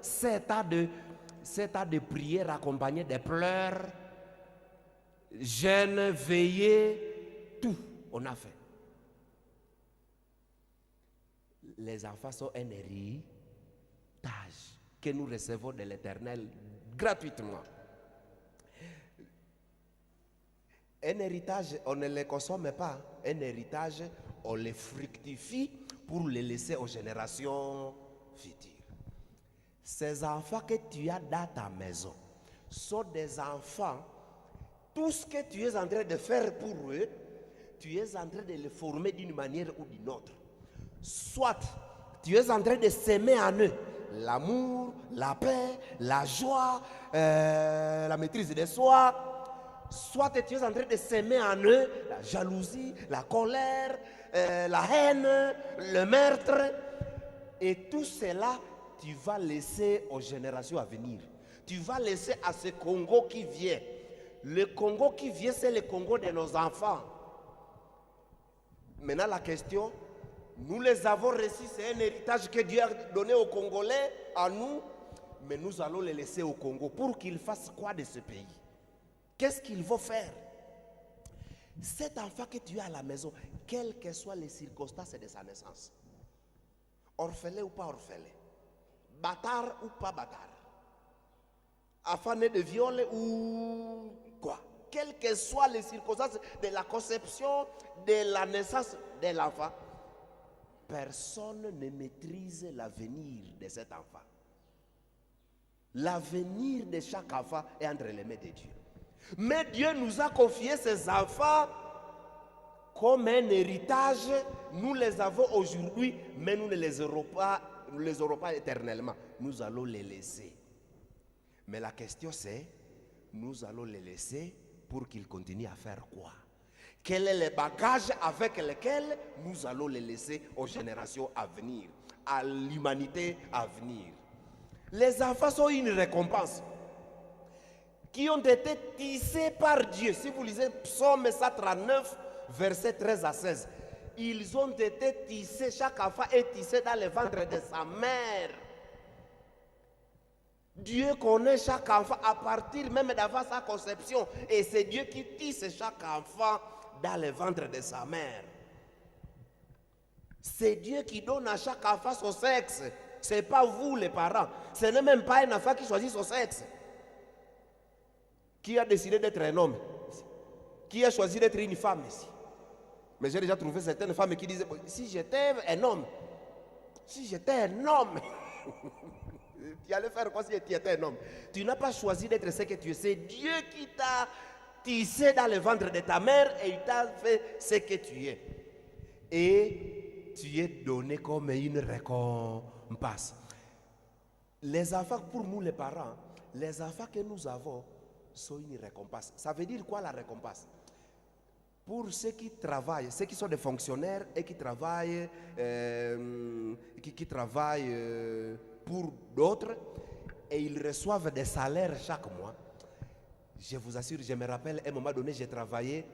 7 ans de prière accompagnés de pleurs, jeûnes, veillées, tout, on a fait. Les enfants sont un héritage que nous recevons de l'Éternel gratuitement. Un héritage, on ne le consomme pas. Un héritage, on le fructifie pour le laisser aux générations futures. Ces enfants que tu as dans ta maison sont des enfants. Tout ce que tu es en train de faire pour eux, tu es en train de les former d'une manière ou d'une autre. Soit tu es en train de s'aimer en eux l'amour, la paix, la joie, la maîtrise de soi. Soit tu es en train de s'aimer en eux la jalousie, la colère, la haine, le meurtre. Et tout cela, tu vas laisser aux générations à venir. Tu vas laisser à ce Congo qui vient. Le Congo qui vient, c'est le Congo de nos enfants. Maintenant, la question, nous les avons reçus, c'est un héritage que Dieu a donné aux Congolais, à nous, mais nous allons les laisser au Congo pour qu'ils fassent quoi de ce pays? Qu'est-ce qu'ils vont faire? Cet enfant que tu as à la maison, quelles que soient les circonstances de sa naissance, orphelin ou pas orphelin, bâtard ou pas bâtard, affané de viol ou quoi, quelles que soient les circonstances de la conception, de la naissance de l'enfant, personne ne maîtrise l'avenir de cet enfant. L'avenir de chaque enfant est entre les mains de Dieu. Mais Dieu nous a confié ses enfants comme un héritage. Nous les avons aujourd'hui, mais nous ne les aurons pas éternellement. Nous allons les laisser. Mais la question c'est, nous allons les laisser pour qu'ils continuent à faire quoi? Quel est le bagage avec lequel nous allons les laisser aux générations à venir, à l'humanité à venir? Les enfants sont une récompense qui ont été tissés par Dieu. Si vous lisez Psaume 139, versets 13 à 16, ils ont été tissés, chaque enfant est tissé dans le ventre de sa mère. Dieu connaît chaque enfant à partir même d'avant sa conception. Et c'est Dieu qui tisse chaque enfant dans le ventre de sa mère. C'est Dieu qui donne à chaque enfant son sexe. Ce n'est pas vous les parents. Ce n'est même pas un enfant qui choisit son sexe. Qui a décidé d'être un homme? Qui a choisi d'être une femme ici? Mais j'ai déjà trouvé certaines femmes qui disaient, si j'étais un homme, tu allais faire quoi si tu étais un homme? Tu n'as pas choisi d'être ce que tu es. C'est Dieu qui t'a tissé dans le ventre de ta mère et il t'a fait ce que tu es. Et tu es donné comme une récompense. Les enfants, pour nous les parents, les enfants que nous avons sont une récompense. Ça veut dire quoi la récompense? Pour ceux qui travaillent, ceux qui sont des fonctionnaires et qui travaillent, pour d'autres, et ils reçoivent des salaires chaque mois. Je vous assure, je me rappelle, à un moment donné, j'ai travaillé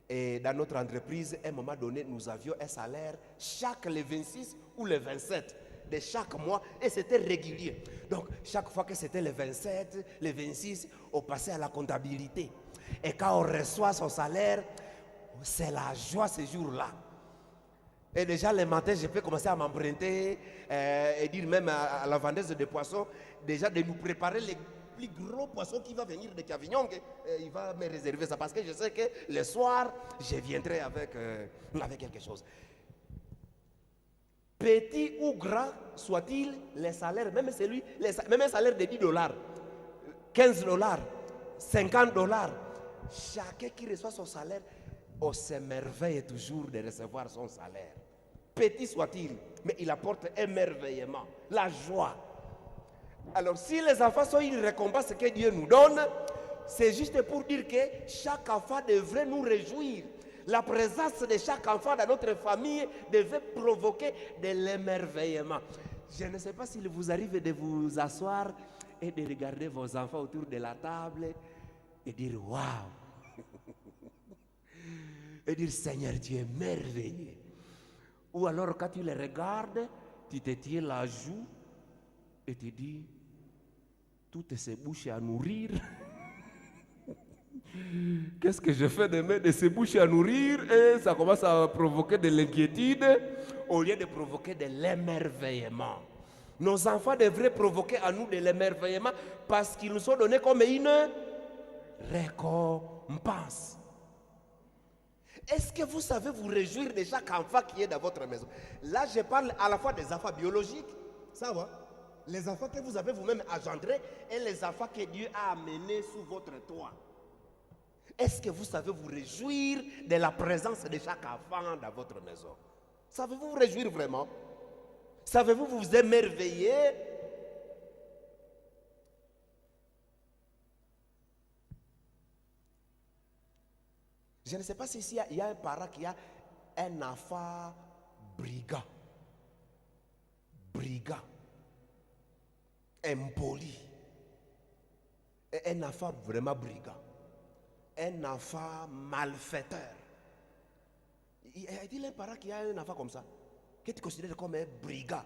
et dans notre entreprise, à un moment donné, nous avions un salaire chaque le 26 ou le 27 de chaque mois et c'était régulier. Donc, chaque fois que c'était le 27, le 26, on passait à la comptabilité. Et quand on reçoit son salaire, c'est la joie ce jour-là. Et déjà le matin, je peux commencer à m'emprunter et dire même à la vendeuse de poissons, déjà de nous préparer les plus gros poissons qui va venir de Cavignon. Il va me réserver ça parce que je sais que le soir, je viendrai avec quelque chose. Petit ou grand soit-il, les salaires, même un salaire de $10, $15, $50, chacun qui reçoit son salaire, on s'émerveille toujours de recevoir son salaire. Petit soit-il, mais il apporte émerveillement, la joie. Alors si les enfants sont une récompense que Dieu nous donne, c'est juste pour dire que chaque enfant devrait nous réjouir. La présence de chaque enfant dans notre famille devait provoquer de l'émerveillement. Je ne sais pas s'il vous arrive de vous asseoir et de regarder vos enfants autour de la table et dire waouh. Et dire Seigneur, tu es merveilleux. Ou alors quand tu les regardes, tu te tiens la joue et tu dis toutes ces bouches à nourrir. Qu'est-ce que je fais demain de ces bouches à nourrir? Et ça commence à provoquer de l'inquiétude au lieu de provoquer de l'émerveillement. Nos enfants devraient provoquer à nous de l'émerveillement parce qu'ils nous sont donnés comme une récompense. Est-ce que vous savez vous réjouir de chaque enfant qui est dans votre maison? Là, je parle à la fois des enfants biologiques, ça va, les enfants que vous avez vous-même engendrés et les enfants que Dieu a amenés sous votre toit. Est-ce que vous savez vous réjouir de la présence de chaque enfant dans votre maison? Savez-vous vous réjouir vraiment? Savez-vous vous émerveiller? Je ne sais pas si ici il y a un parent qui a un enfant brigand, impoli, un enfant vraiment brigand, un enfant malfaiteur. Y a-t-il un parent qui a un enfant comme ça, que tu considères comme un brigand?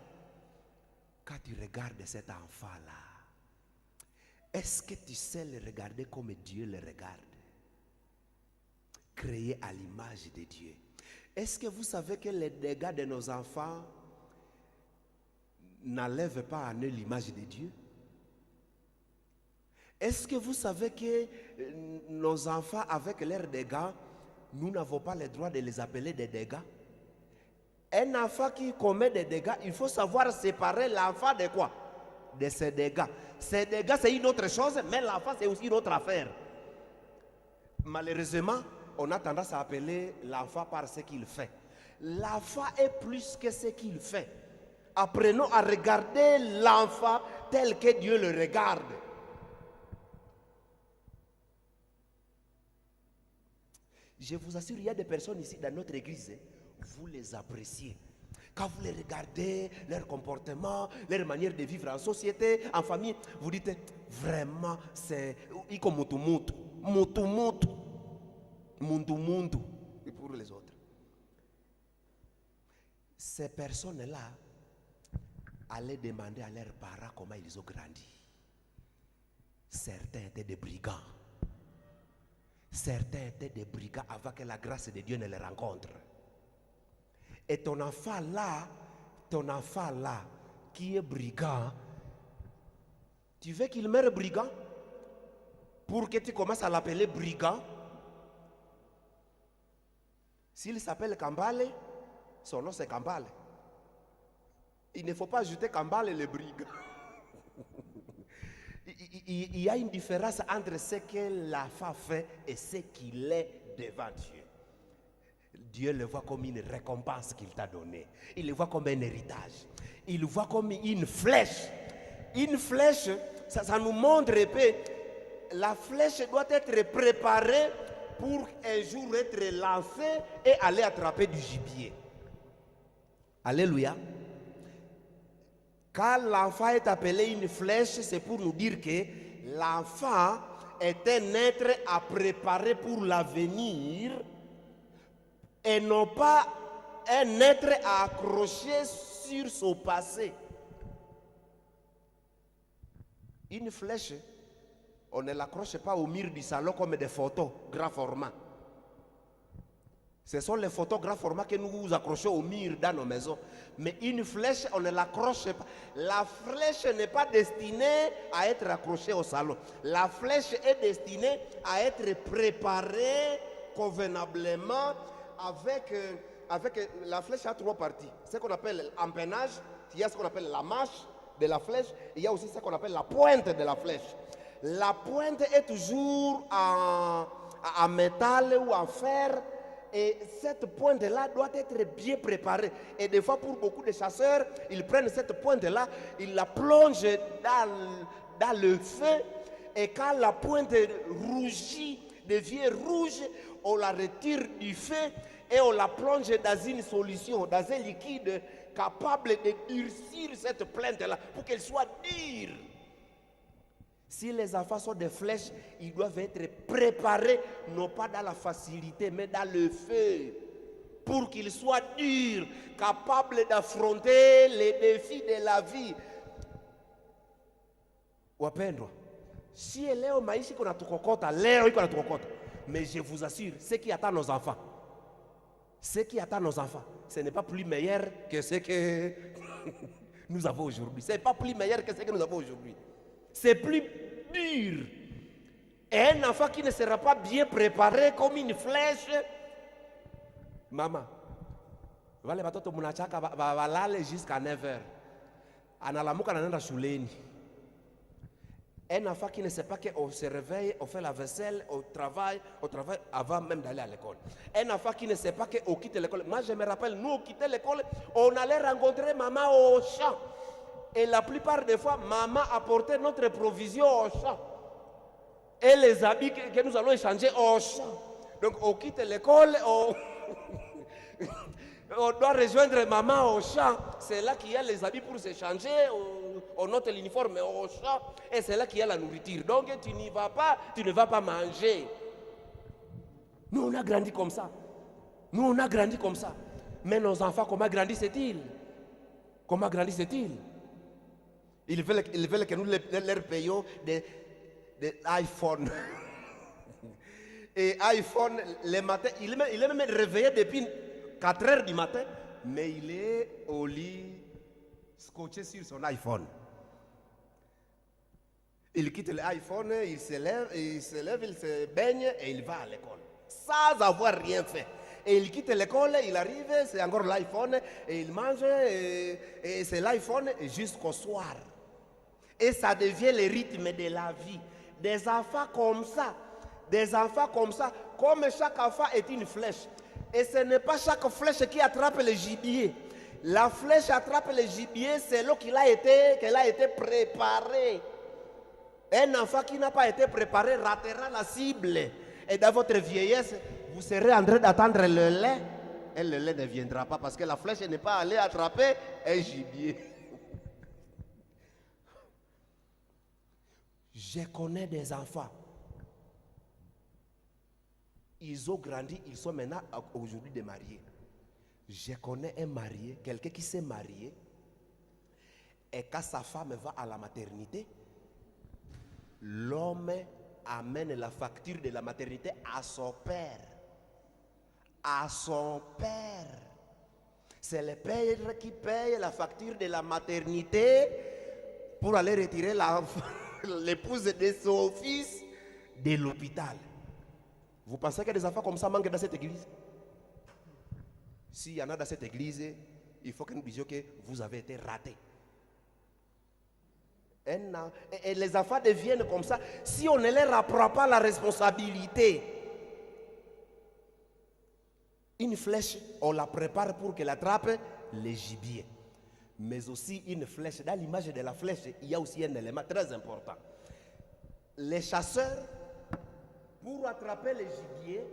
Quand tu regardes cet enfant-là, est-ce que tu sais le regarder comme Dieu le regarde? Créé à l'image de Dieu. Est-ce que vous savez que les dégâts de nos enfants n'enlèvent pas en eux l'image de Dieu? Est-ce que vous savez que nos enfants, avec leurs dégâts, nous n'avons pas le droit de les appeler des dégâts? Un enfant qui commet des dégâts, il faut savoir séparer l'enfant de quoi? De ses dégâts. Ces dégâts, c'est une autre chose, mais l'enfant, c'est aussi une autre affaire. Malheureusement, on a tendance à appeler l'enfant par ce qu'il fait. L'enfant est plus que ce qu'il fait. Apprenons à regarder l'enfant tel que Dieu le regarde. Je vous assure, il y a des personnes ici dans notre église, vous les appréciez. Quand vous les regardez, leur comportement, leur manière de vivre en société, en famille, vous dites vraiment, c'est comme mutu mutu, mutu mutu, mundu mundu, et pour les autres. Ces personnes-là allaient demander à leurs parents comment ils ont grandi. Certains étaient des brigands. Certains étaient des brigands avant que la grâce de Dieu ne les rencontre. Et ton enfant là, qui est brigand, tu veux qu'il meure brigand pour que tu commences à l'appeler brigand? S'il s'appelle Kambale, son nom c'est Kambale. Il ne faut pas ajouter Kambale le brigand. Il y a une différence entre ce que l'enfant fait et ce qu'il est devant Dieu. Dieu le voit comme une récompense qu'il t'a donnée. Il le voit comme un héritage. Il le voit comme une flèche. Une flèche, ça nous montre que la flèche doit être préparée pour un jour être lancée et aller attraper du gibier. Alléluia. Quand l'enfant est appelé une flèche, c'est pour nous dire que l'enfant est un être à préparer pour l'avenir et non pas un être à accrocher sur son passé. Une flèche, on ne l'accroche pas au mur du salon comme des photos grand format. Ce sont les photos grand format que nous accrochons au mur dans nos maisons. Mais une flèche, on ne l'accroche pas. La flèche n'est pas destinée à être accrochée au salon. La flèche est destinée à être préparée convenablement avec la flèche a trois parties. Ce qu'on appelle l'empennage, il y a ce qu'on appelle la mâche de la flèche, il y a aussi ce qu'on appelle la pointe de la flèche. La pointe est toujours en métal ou en fer. Et cette pointe-là doit être bien préparée. Et des fois, pour beaucoup de chasseurs, ils prennent cette pointe-là, ils la plongent dans le feu. Et quand la pointe rougit, devient rouge, on la retire du feu et on la plonge dans une solution, dans un liquide capable de durcir cette pointe-là pour qu'elle soit dure. Si les enfants sont des flèches, ils doivent être préparés, non pas dans la facilité, mais dans le feu, pour qu'ils soient durs, capables d'affronter les défis de la vie. Wapendwa, si leo maisha iko natukokota, leo iko natukokota, mais je vous assure, ce qui attend nos enfants, ce n'est pas plus meilleur que ce que nous avons aujourd'hui. Ce n'est pas plus meilleur que ce que nous avons aujourd'hui. C'est plus dur. Et un enfant qui ne sera pas bien préparé comme une flèche, maman, wale watoto munachaka walale jusqu'à 9h. Analamuka nanaenda shuleni. Un enfant qui ne sait pas qu'on se réveille, on fait la vaisselle, on travaille avant même d'aller à l'école. Un enfant qui ne sait pas qu'on quitte l'école. Moi je me rappelle, nous on quittait l'école, on allait rencontrer maman au champ. Et la plupart des fois, maman apportait notre provision au champ. Et les habits que nous allons échanger au champ. Donc on quitte l'école, on doit rejoindre maman au champ. C'est là qu'il y a les habits pour s'échanger. On note l'uniforme au champ. Et c'est là qu'il y a la nourriture. Donc tu n'y vas pas, tu ne vas pas manger. Nous on a grandi comme ça. Mais nos enfants, comment grandissent-ils? Ils veulent que nous leur payions des iPhones. Et iPhone, le matin, il est même réveillé depuis 4 heures du matin, mais il est au lit, scotché sur son iPhone. Il quitte l'iPhone, il se lève, il se baigne et il va à l'école. Sans avoir rien fait. Et il quitte l'école, il arrive, c'est encore l'iPhone, et il mange, et c'est l'iPhone jusqu'au soir. Et ça devient le rythme de la vie. Des enfants comme ça, des enfants comme ça, comme chaque enfant est une flèche. Et ce n'est pas chaque flèche qui attrape le gibier. La flèche attrape le gibier selon qu'elle a été préparée. Un enfant qui n'a pas été préparé ratera la cible. Et dans votre vieillesse, vous serez en train d'attendre le lait. Et le lait ne viendra pas parce que la flèche n'est pas allée attraper un gibier. Je connais des enfants. Ils ont grandi, ils sont maintenant aujourd'hui des mariés. Je connais un marié, quelqu'un qui s'est marié. Et quand sa femme va à la maternité, l'homme amène la facture de la maternité à son père. À son père. C'est le père qui paye la facture de la maternité pour aller retirer l'épouse de son fils de l'hôpital. Vous pensez que des enfants comme ça manquent dans cette église? S'il y en a dans cette église, il faut que nous disions que vous avez été ratés. Et les enfants deviennent comme ça si on ne leur apprend pas la responsabilité. Une flèche, on la prépare pour qu'elle attrape les gibiers. Mais aussi une flèche, dans l'image de la flèche, il y a aussi un élément très important. Les chasseurs, pour attraper les gibiers,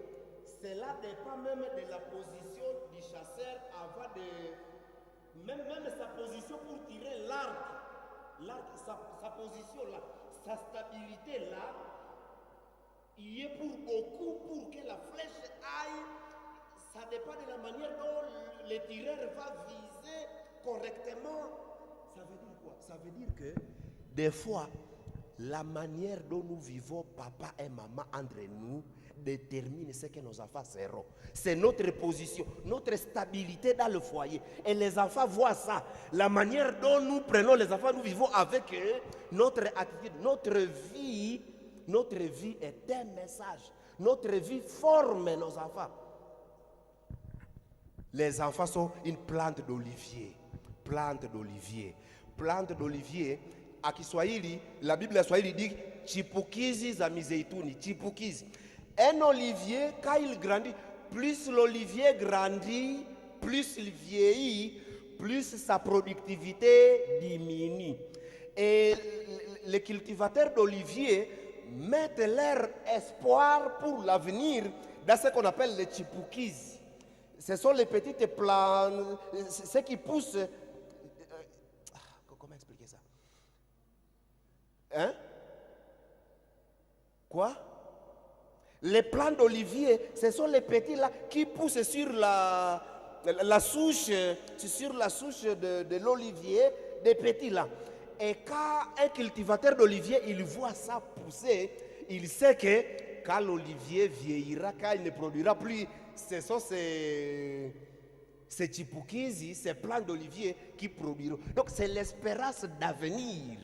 cela dépend même de la position du chasseur avant de... Même sa position pour tirer l'arc, sa position là, sa stabilité là, il est pour beaucoup pour que la flèche aille. Ça dépend de la manière dont le tireur va viser correctement. Ça veut dire quoi? Ça veut dire que des fois, la manière dont nous vivons, papa et maman, entre nous, détermine ce que nos enfants seront. C'est notre position, notre stabilité dans le foyer. Et les enfants voient ça. La manière dont nous prenons les enfants, nous vivons avec eux, notre attitude, notre vie est un message. Notre vie forme nos enfants. Les enfants sont une plante d'olivier. Plante d'olivier. Plante d'olivier. À Kiswahili, la Bible à Swahili dit chipukizi za mizeituni. Chipukizi. Un olivier, quand il grandit, plus l'olivier grandit, plus il vieillit, plus sa productivité diminue. Et les cultivateurs d'olivier mettent leur espoir pour l'avenir dans ce qu'on appelle les chipukizi. Ce sont les petites plantes, ceux qui poussent. Comment expliquer ça? Hein? Quoi? Les plants d'olivier, ce sont les petits là qui poussent sur la souche, sur la souche de l'olivier, des petits là. Et quand un cultivateur d'olivier, il voit ça pousser, il sait que quand l'olivier vieillira, quand il ne produira plus, ce sont ces chipukizi, ces plants d'olivier qui produiront. Donc c'est l'espérance d'avenir.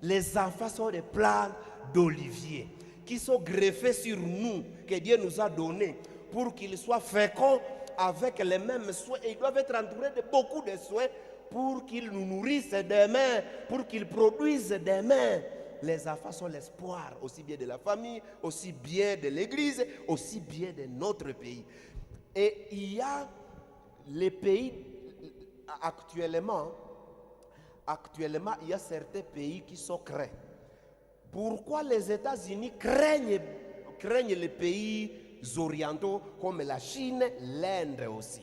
Les enfants sont des plants d'olivier qui sont greffés sur nous, que Dieu nous a donnés, pour qu'ils soient féconds avec les mêmes soins. Et ils doivent être entourés de beaucoup de soins pour qu'ils nous nourrissent demain, pour qu'ils produisent demain. Les enfants sont l'espoir, aussi bien de la famille, aussi bien de l'église, aussi bien de notre pays. Et il y a les pays, actuellement, il y a certains pays qui sont craints. Pourquoi les États-Unis craignent les pays orientaux comme la Chine, l'Inde aussi?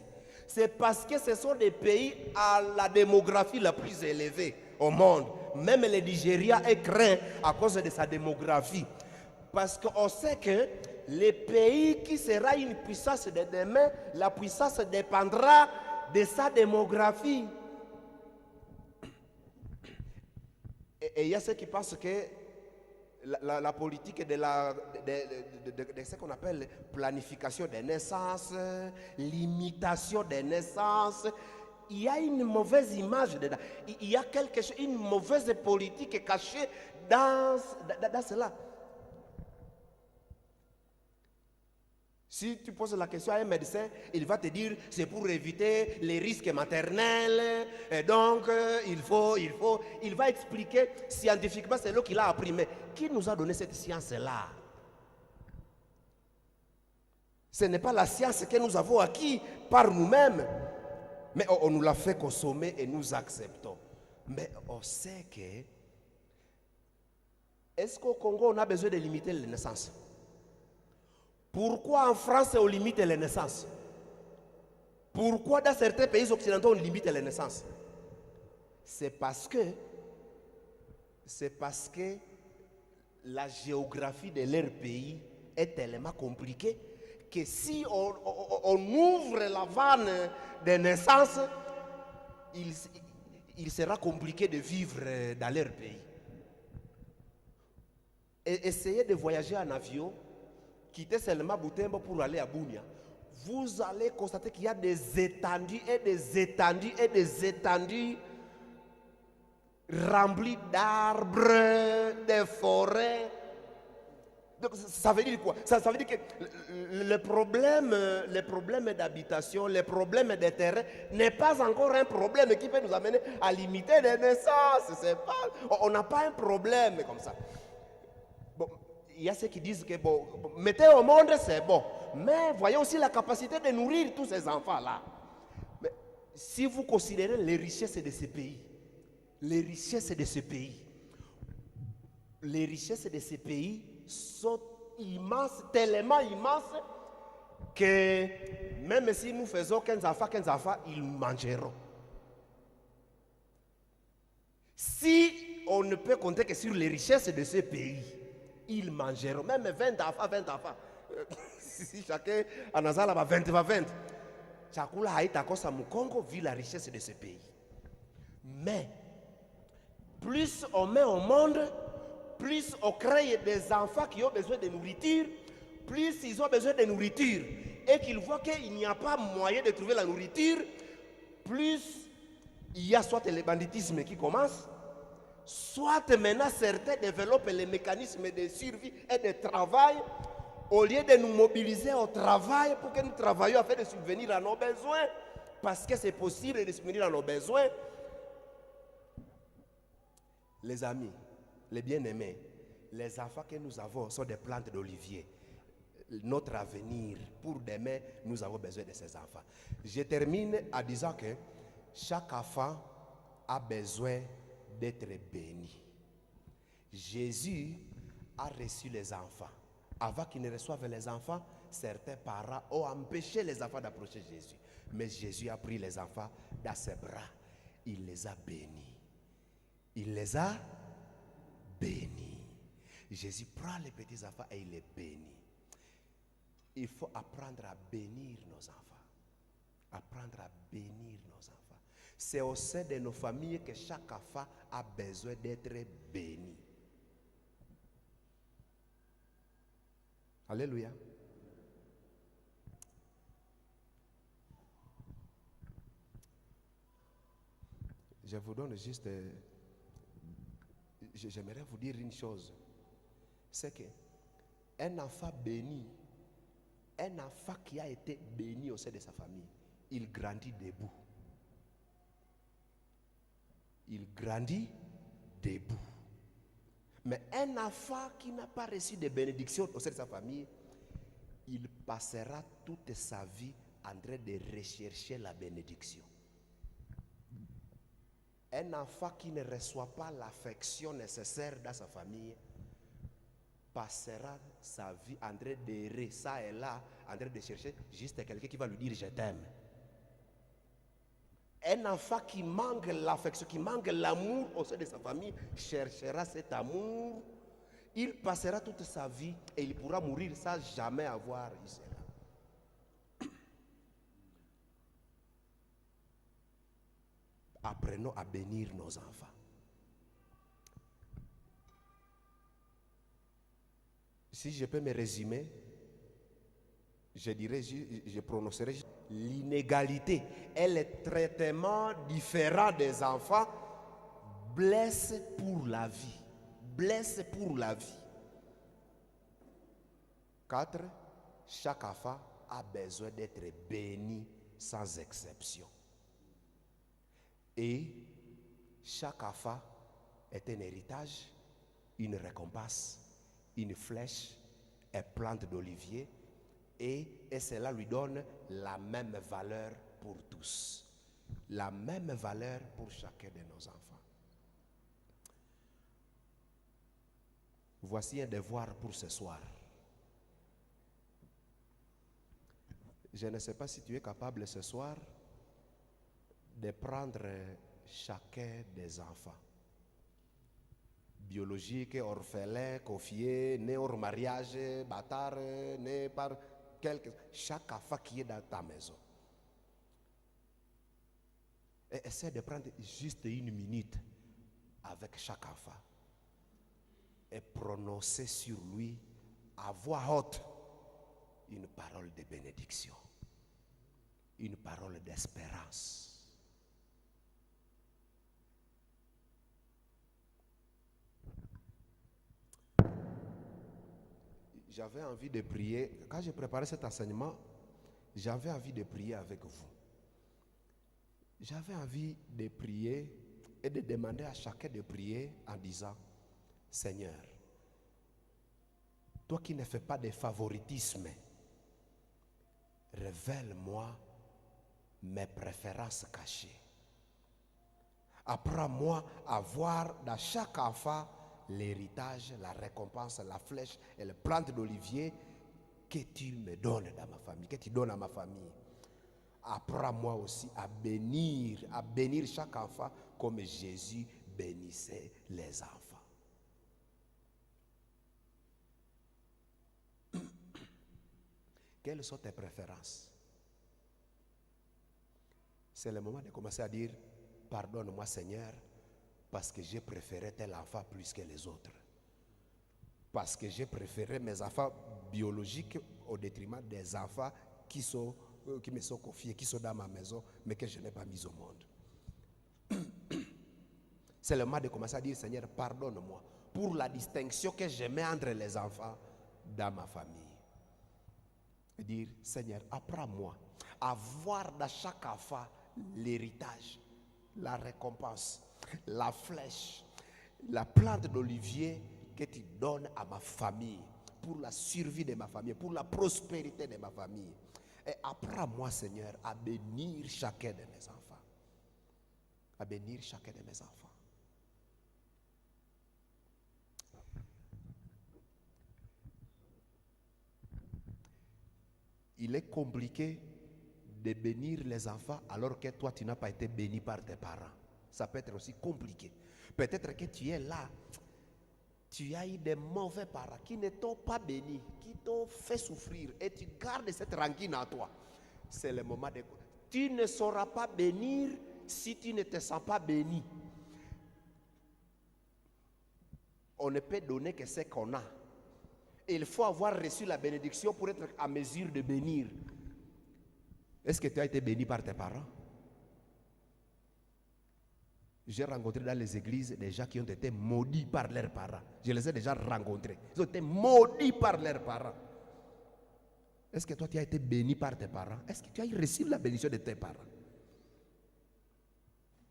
C'est parce que ce sont des pays à la démographie la plus élevée au monde. Même le Nigeria est craint à cause de sa démographie. Parce qu'on sait que le pays qui sera une puissance de demain, la puissance dépendra de sa démographie. Et il y a ceux qui pensent que la politique de ce qu'on appelle planification des naissances, limitation des naissances, il y a une mauvaise image dedans. Il y a une mauvaise politique cachée dans cela. Si tu poses la question à un médecin, il va te dire c'est pour éviter les risques maternels. Et donc, il va expliquer scientifiquement c'est ce qu'il a appris. Mais qui nous a donné cette science-là? Ce n'est pas la science que nous avons acquis par nous-mêmes. Mais on nous l'a fait consommer et nous acceptons. Mais on sait que... Est-ce qu'au Congo, on a besoin de limiter les naissances? Pourquoi en France, on limite les naissances? Pourquoi dans certains pays occidentaux, on limite les naissances? C'est parce que la géographie de leur pays est tellement compliquée que si on ouvre la vanne des naissances, il sera compliqué de vivre dans leur pays. Et essayez de voyager en avion, quitter seulement Butembo pour aller à Bunia. Vous allez constater qu'il y a des étendues et des étendues et des étendues remplis d'arbres, de forêts. Donc, ça veut dire quoi? Ça veut dire que le problème d'habitation, le problème des terrains n'est pas encore un problème qui peut nous amener à limiter les naissances. On n'a pas un problème comme ça. Bon, il y a ceux qui disent que bon, mettez au monde, c'est bon. Mais voyez aussi la capacité de nourrir tous ces enfants-là. Mais si vous considérez les richesses de ces pays, les richesses de ce pays sont immenses, tellement immenses que même si nous faisons 15 enfants, ils mangeront. Si on ne peut compter que sur les richesses de ce pays, ils mangeront. Même 20 enfants. Si chacun en a 20. Chakula haitakosa Mukongo vu la richesse de ce pays. Mais plus on met au monde, plus on crée des enfants qui ont besoin de nourriture, plus ils ont besoin de nourriture et qu'ils voient qu'il n'y a pas moyen de trouver la nourriture, plus il y a soit le banditisme qui commence, soit maintenant certains développent les mécanismes de survie et de travail au lieu de nous mobiliser au travail pour que nous travaillions afin de subvenir à nos besoins, parce que c'est possible de subvenir à nos besoins. Les amis, les bien-aimés, les enfants que nous avons sont des plantes d'olivier. Notre avenir, pour demain, nous avons besoin de ces enfants. Je termine en disant que chaque enfant a besoin d'être béni. Jésus a reçu les enfants. Avant qu'ils ne reçoivent les enfants, certains parents ont empêché les enfants d'approcher Jésus. Mais Jésus a pris les enfants dans ses bras. Il les a bénis. Il les a bénis. Jésus prend les petits enfants et il les bénit. Il faut apprendre à bénir nos enfants. Apprendre à bénir nos enfants. C'est au sein de nos familles que chaque enfant a besoin d'être béni. Alléluia. Je vous donne juste... J'aimerais vous dire une chose. C'est qu'un enfant béni, un enfant qui a été béni au sein de sa famille, il grandit debout. Il grandit debout. Mais un enfant qui n'a pas reçu de bénédiction au sein de sa famille, il passera toute sa vie en train de rechercher la bénédiction. Un enfant qui ne reçoit pas l'affection nécessaire dans sa famille passera sa vie en train d'errer ça et là, en train de chercher juste quelqu'un qui va lui dire je t'aime. Un enfant qui manque l'affection, qui manque l'amour au sein de sa famille, cherchera cet amour. Il passera toute sa vie et il pourra mourir sans jamais avoir eu cela. Apprenons à bénir nos enfants. Si je peux me résumer, je prononcerai l'inégalité et le traitement différent des enfants blesse pour la vie. Blesse pour la vie. 4. Chaque enfant a besoin d'être béni sans exception. Et chaque enfant est un héritage, une récompense, une flèche, une plante d'olivier Et cela lui donne la même valeur pour tous. La même valeur pour chacun de nos enfants. Voici un devoir pour ce soir. Je ne sais pas si tu es capable ce soir de prendre chacun des enfants. Biologiques, orphelins, confiés, nés hors mariage, bâtards, nés par chaque enfant qui est dans ta maison. Et essaie de prendre juste 1 minute avec chaque enfant et prononcer sur lui à voix haute une parole de bénédiction, une parole d'espérance. J'avais envie de prier. Quand j'ai préparé cet enseignement, j'avais envie de prier avec vous. J'avais envie de prier et de demander à chacun de prier en disant: Seigneur, toi qui ne fais pas de favoritisme, révèle-moi mes préférences cachées. Apprends-moi à voir dans chaque enfant l'héritage, la récompense, la flèche et le plante d'olivier que tu me donnes dans ma famille, que tu donnes à ma famille. Apprends-moi aussi à bénir chaque enfant comme Jésus bénissait les enfants. Quelles sont tes préférences? C'est le moment de commencer à dire: pardonne-moi Seigneur, parce que j'ai préféré tel enfant plus que les autres. Parce que j'ai préféré mes enfants biologiques au détriment des enfants qui me sont confiés, qui sont dans ma maison, mais que je n'ai pas mis au monde. C'est le moment de commencer à dire: Seigneur, pardonne-moi pour la distinction que je mets entre les enfants dans ma famille. Et dire: Seigneur, apprends-moi à voir dans chaque enfant l'héritage, la récompense, la flèche, la plante d'olivier que tu donnes à ma famille, pour la survie de ma famille, pour la prospérité de ma famille. Et apprends-moi, Seigneur, à bénir chacun de mes enfants. À bénir chacun de mes enfants. Il est compliqué de bénir les enfants alors que toi, tu n'as pas été béni par tes parents. Ça peut être aussi compliqué. Peut-être que tu es là, tu as eu des mauvais parents qui ne t'ont pas béni, qui t'ont fait souffrir et tu gardes cette rancune en toi. C'est le moment de... Tu ne sauras pas bénir si tu ne te sens pas béni. On ne peut donner que ce qu'on a. Et il faut avoir reçu la bénédiction pour être à mesure de bénir. Est-ce que tu as été béni par tes parents? J'ai rencontré dans les églises des gens qui ont été maudits par leurs parents. Je les ai déjà rencontrés. Ils ont été maudits par leurs parents. Est-ce que toi tu as été béni par tes parents? Est-ce que tu as reçu la bénédiction de tes parents?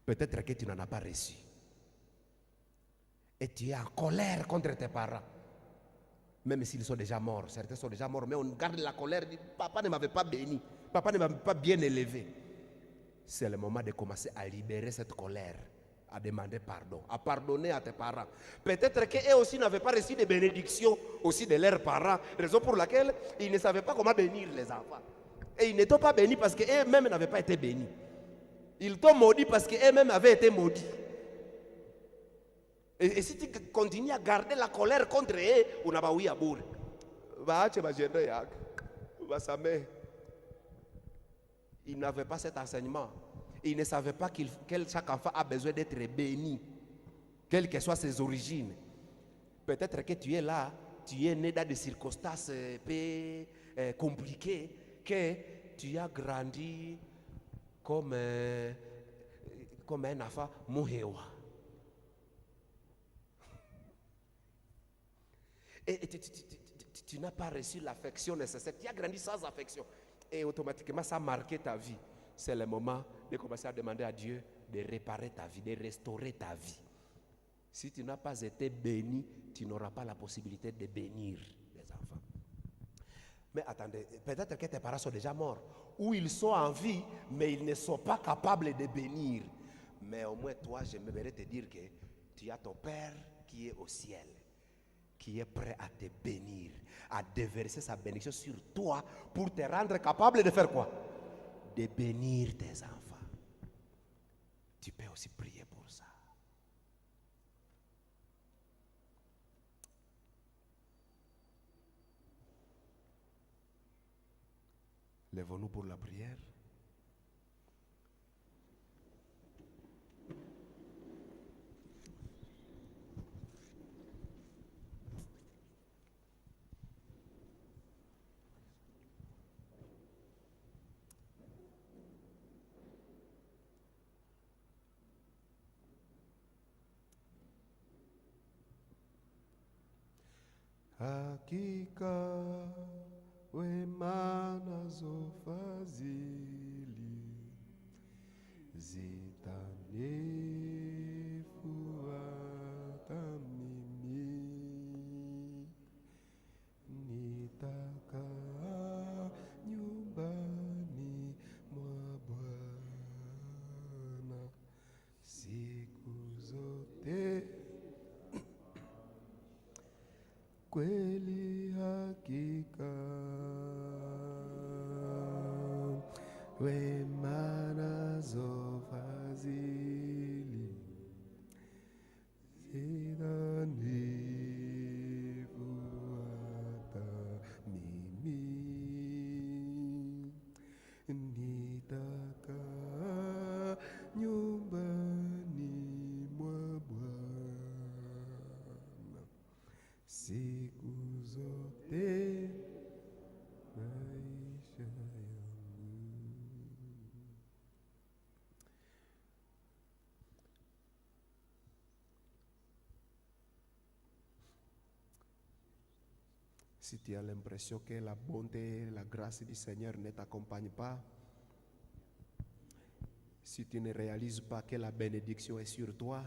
Peut-être que tu n'en as pas reçu. Et tu es en colère contre tes parents. Même s'ils sont déjà morts. Certains sont déjà morts, mais on garde la colère. Dit, papa ne m'avait pas béni. Papa ne m'avait pas bien élevé. C'est le moment de commencer à libérer cette colère, à demander pardon, à pardonner à tes parents. Peut-être qu'eux aussi n'avaient pas reçu de bénédiction aussi de leurs parents, raison pour laquelle ils ne savaient pas comment bénir les enfants. Et ils ne t'ont pas béni parce qu'eux-mêmes n'avaient pas été bénis. Ils t'ont maudit parce qu'eux-mêmes avaient été maudits. Et si tu continues à garder la colère contre eux, on va oui à bourre. Ils n'avaient pas cet enseignement. Ils ne savaient pas que chaque enfant a besoin d'être béni, quelles que soient ses origines. Peut-être que tu es là, tu es né dans des circonstances peu compliquées, que tu as grandi comme un enfant mohéwa. Et tu n'as pas reçu l'affection nécessaire. Tu as grandi sans affection. Et automatiquement, ça a marqué ta vie. C'est le moment de commencer à demander à Dieu de réparer ta vie, de restaurer ta vie. Si tu n'as pas été béni, tu n'auras pas la possibilité de bénir les enfants. Mais attendez, peut-être que tes parents sont déjà morts. Ou ils sont en vie, mais ils ne sont pas capables de bénir. Mais au moins toi, j'aimerais te dire que tu as ton Père qui est au ciel, qui est prêt à te bénir, à déverser sa bénédiction sur toi pour te rendre capable de faire quoi? De bénir tes enfants. Tu peux aussi prier pour ça. Lèvons-nous pour la prière. Hakika wema nazo fadhili zitanifuata mimi, nitakaa nyumbani mwa Bwana siku zote. Kweli hakika wema nazo fadhili zitanifuata mimi, nitakaa nyumbani mwa Bwana siku zote maisha yangu. Si tu as l'impression que la bonté, la grâce du Seigneur ne t'accompagne pas, si tu ne réalises pas que la bénédiction est sur toi,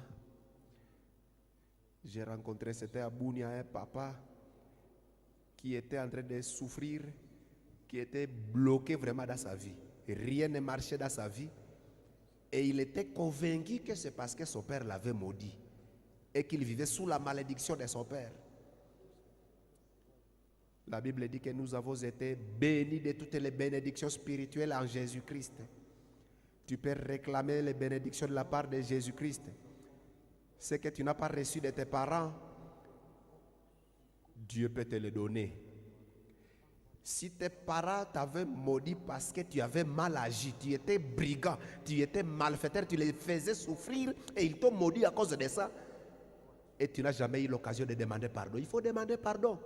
j'ai rencontré, c'était à Bounia, un papa qui était en train de souffrir, qui était bloqué vraiment dans sa vie. Rien ne marchait dans sa vie. Et il était convaincu que c'est parce que son père l'avait maudit et qu'il vivait sous la malédiction de son père. La Bible dit que nous avons été bénis de toutes les bénédictions spirituelles en Jésus-Christ. Tu peux réclamer les bénédictions de la part de Jésus-Christ. Ce que tu n'as pas reçu de tes parents, Dieu peut te le donner. Si tes parents t'avaient maudit parce que tu avais mal agi, tu étais brigand, tu étais malfaiteur, tu les faisais souffrir et ils t'ont maudit à cause de ça, et tu n'as jamais eu l'occasion de demander pardon. Il faut demander pardon.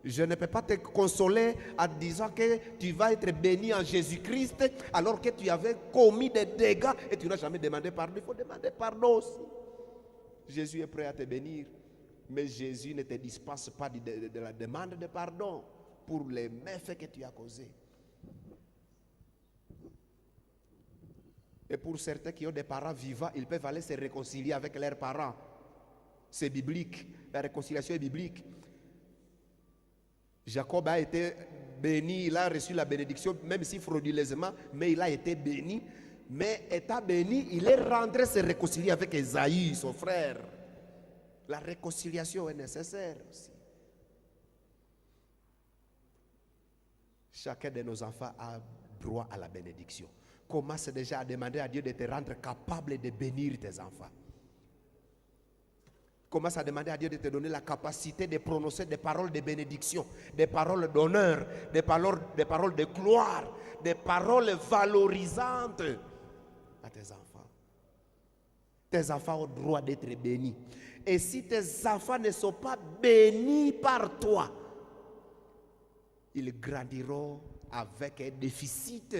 Je ne peux pas te consoler en disant que tu vas être béni en Jésus-Christ alors que tu avais commis des dégâts et tu n'as jamais demandé pardon. Il faut demander pardon aussi. Jésus est prêt à te bénir, mais Jésus ne te dispense pas de la demande de pardon pour les méfaits que tu as causés. Et pour certains qui ont des parents vivants, ils peuvent aller se réconcilier avec leurs parents. C'est biblique, la réconciliation est biblique. Jacob a été béni, il a reçu la bénédiction, même si frauduleusement, mais il a été béni. Mais étant béni, il est rentré se réconcilier avec Esaü, son frère. La réconciliation est nécessaire aussi. Chacun de nos enfants a droit à la bénédiction. Commence déjà à demander à Dieu de te rendre capable de bénir tes enfants. Commence à demander à Dieu de te donner la capacité de prononcer des paroles de bénédiction, des paroles d'honneur, des paroles de gloire, des paroles valorisantes à tes enfants. Tes enfants ont droit d'être bénis. Et si tes enfants ne sont pas bénis par toi, ils grandiront avec un déficit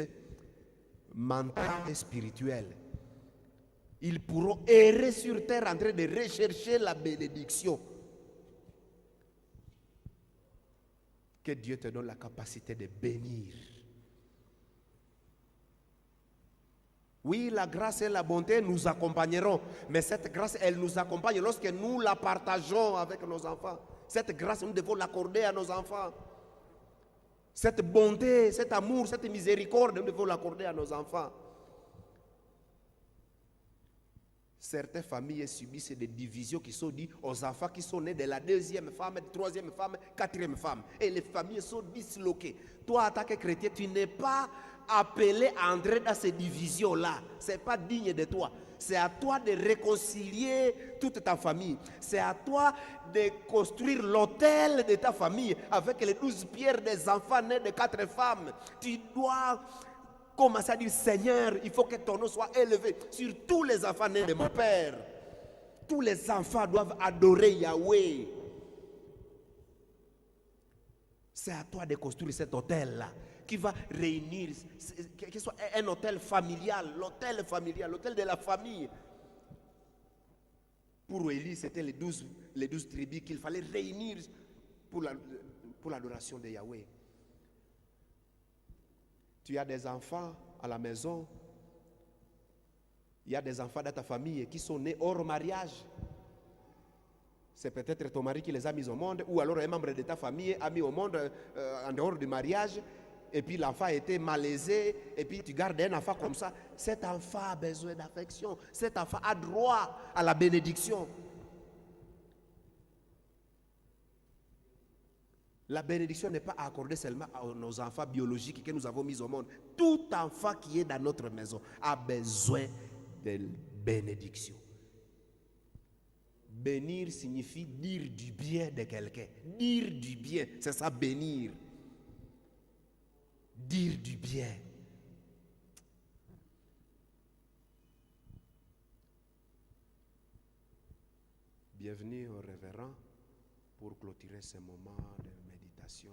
mental et spirituel. Ils pourront errer sur terre en train de rechercher la bénédiction. Que Dieu te donne la capacité de bénir. Oui, la grâce et la bonté nous accompagneront, mais cette grâce, elle nous accompagne lorsque nous la partageons avec nos enfants. Cette grâce, nous devons l'accorder à nos enfants. Cette bonté, cet amour, cette miséricorde, nous devons l'accorder à nos enfants. Certaines familles subissent des divisions qui sont dites aux enfants qui sont nés de la deuxième femme, troisième femme, quatrième femme. Et les familles sont disloquées. Toi, en tant que chrétien, tu n'es pas appelé à entrer dans ces divisions-là. Ce n'est pas digne de toi. C'est à toi de réconcilier toute ta famille. C'est à toi de construire l'autel de ta famille avec les 12 pierres des enfants nés de 4 femmes. Tu dois commencer à dire, Seigneur, il faut que ton nom soit élevé sur tous les enfants nés de mon Père. Tous les enfants doivent adorer Yahweh. C'est à toi de construire cet hôtel-là qui va réunir, que ce soit un hôtel familial, l'hôtel de la famille. Pour Élie, c'était les 12 tribus qu'il fallait réunir pour l'adoration de Yahweh. Tu as des enfants à la maison, il y a des enfants dans ta famille qui sont nés hors mariage. C'est peut-être ton mari qui les a mis au monde, ou alors un membre de ta famille a mis au monde en dehors du mariage, et puis l'enfant a été malaisé, et puis tu gardes un enfant comme ça. Cet enfant a besoin d'affection, cet enfant a droit à la bénédiction. La bénédiction n'est pas accordée seulement à nos enfants biologiques que nous avons mis au monde. Tout enfant qui est dans notre maison a besoin de bénédiction. Bénir signifie dire du bien de quelqu'un. Dire du bien, c'est ça, bénir. Dire du bien. Bienvenue au révérend pour clôturer ce moment de méditation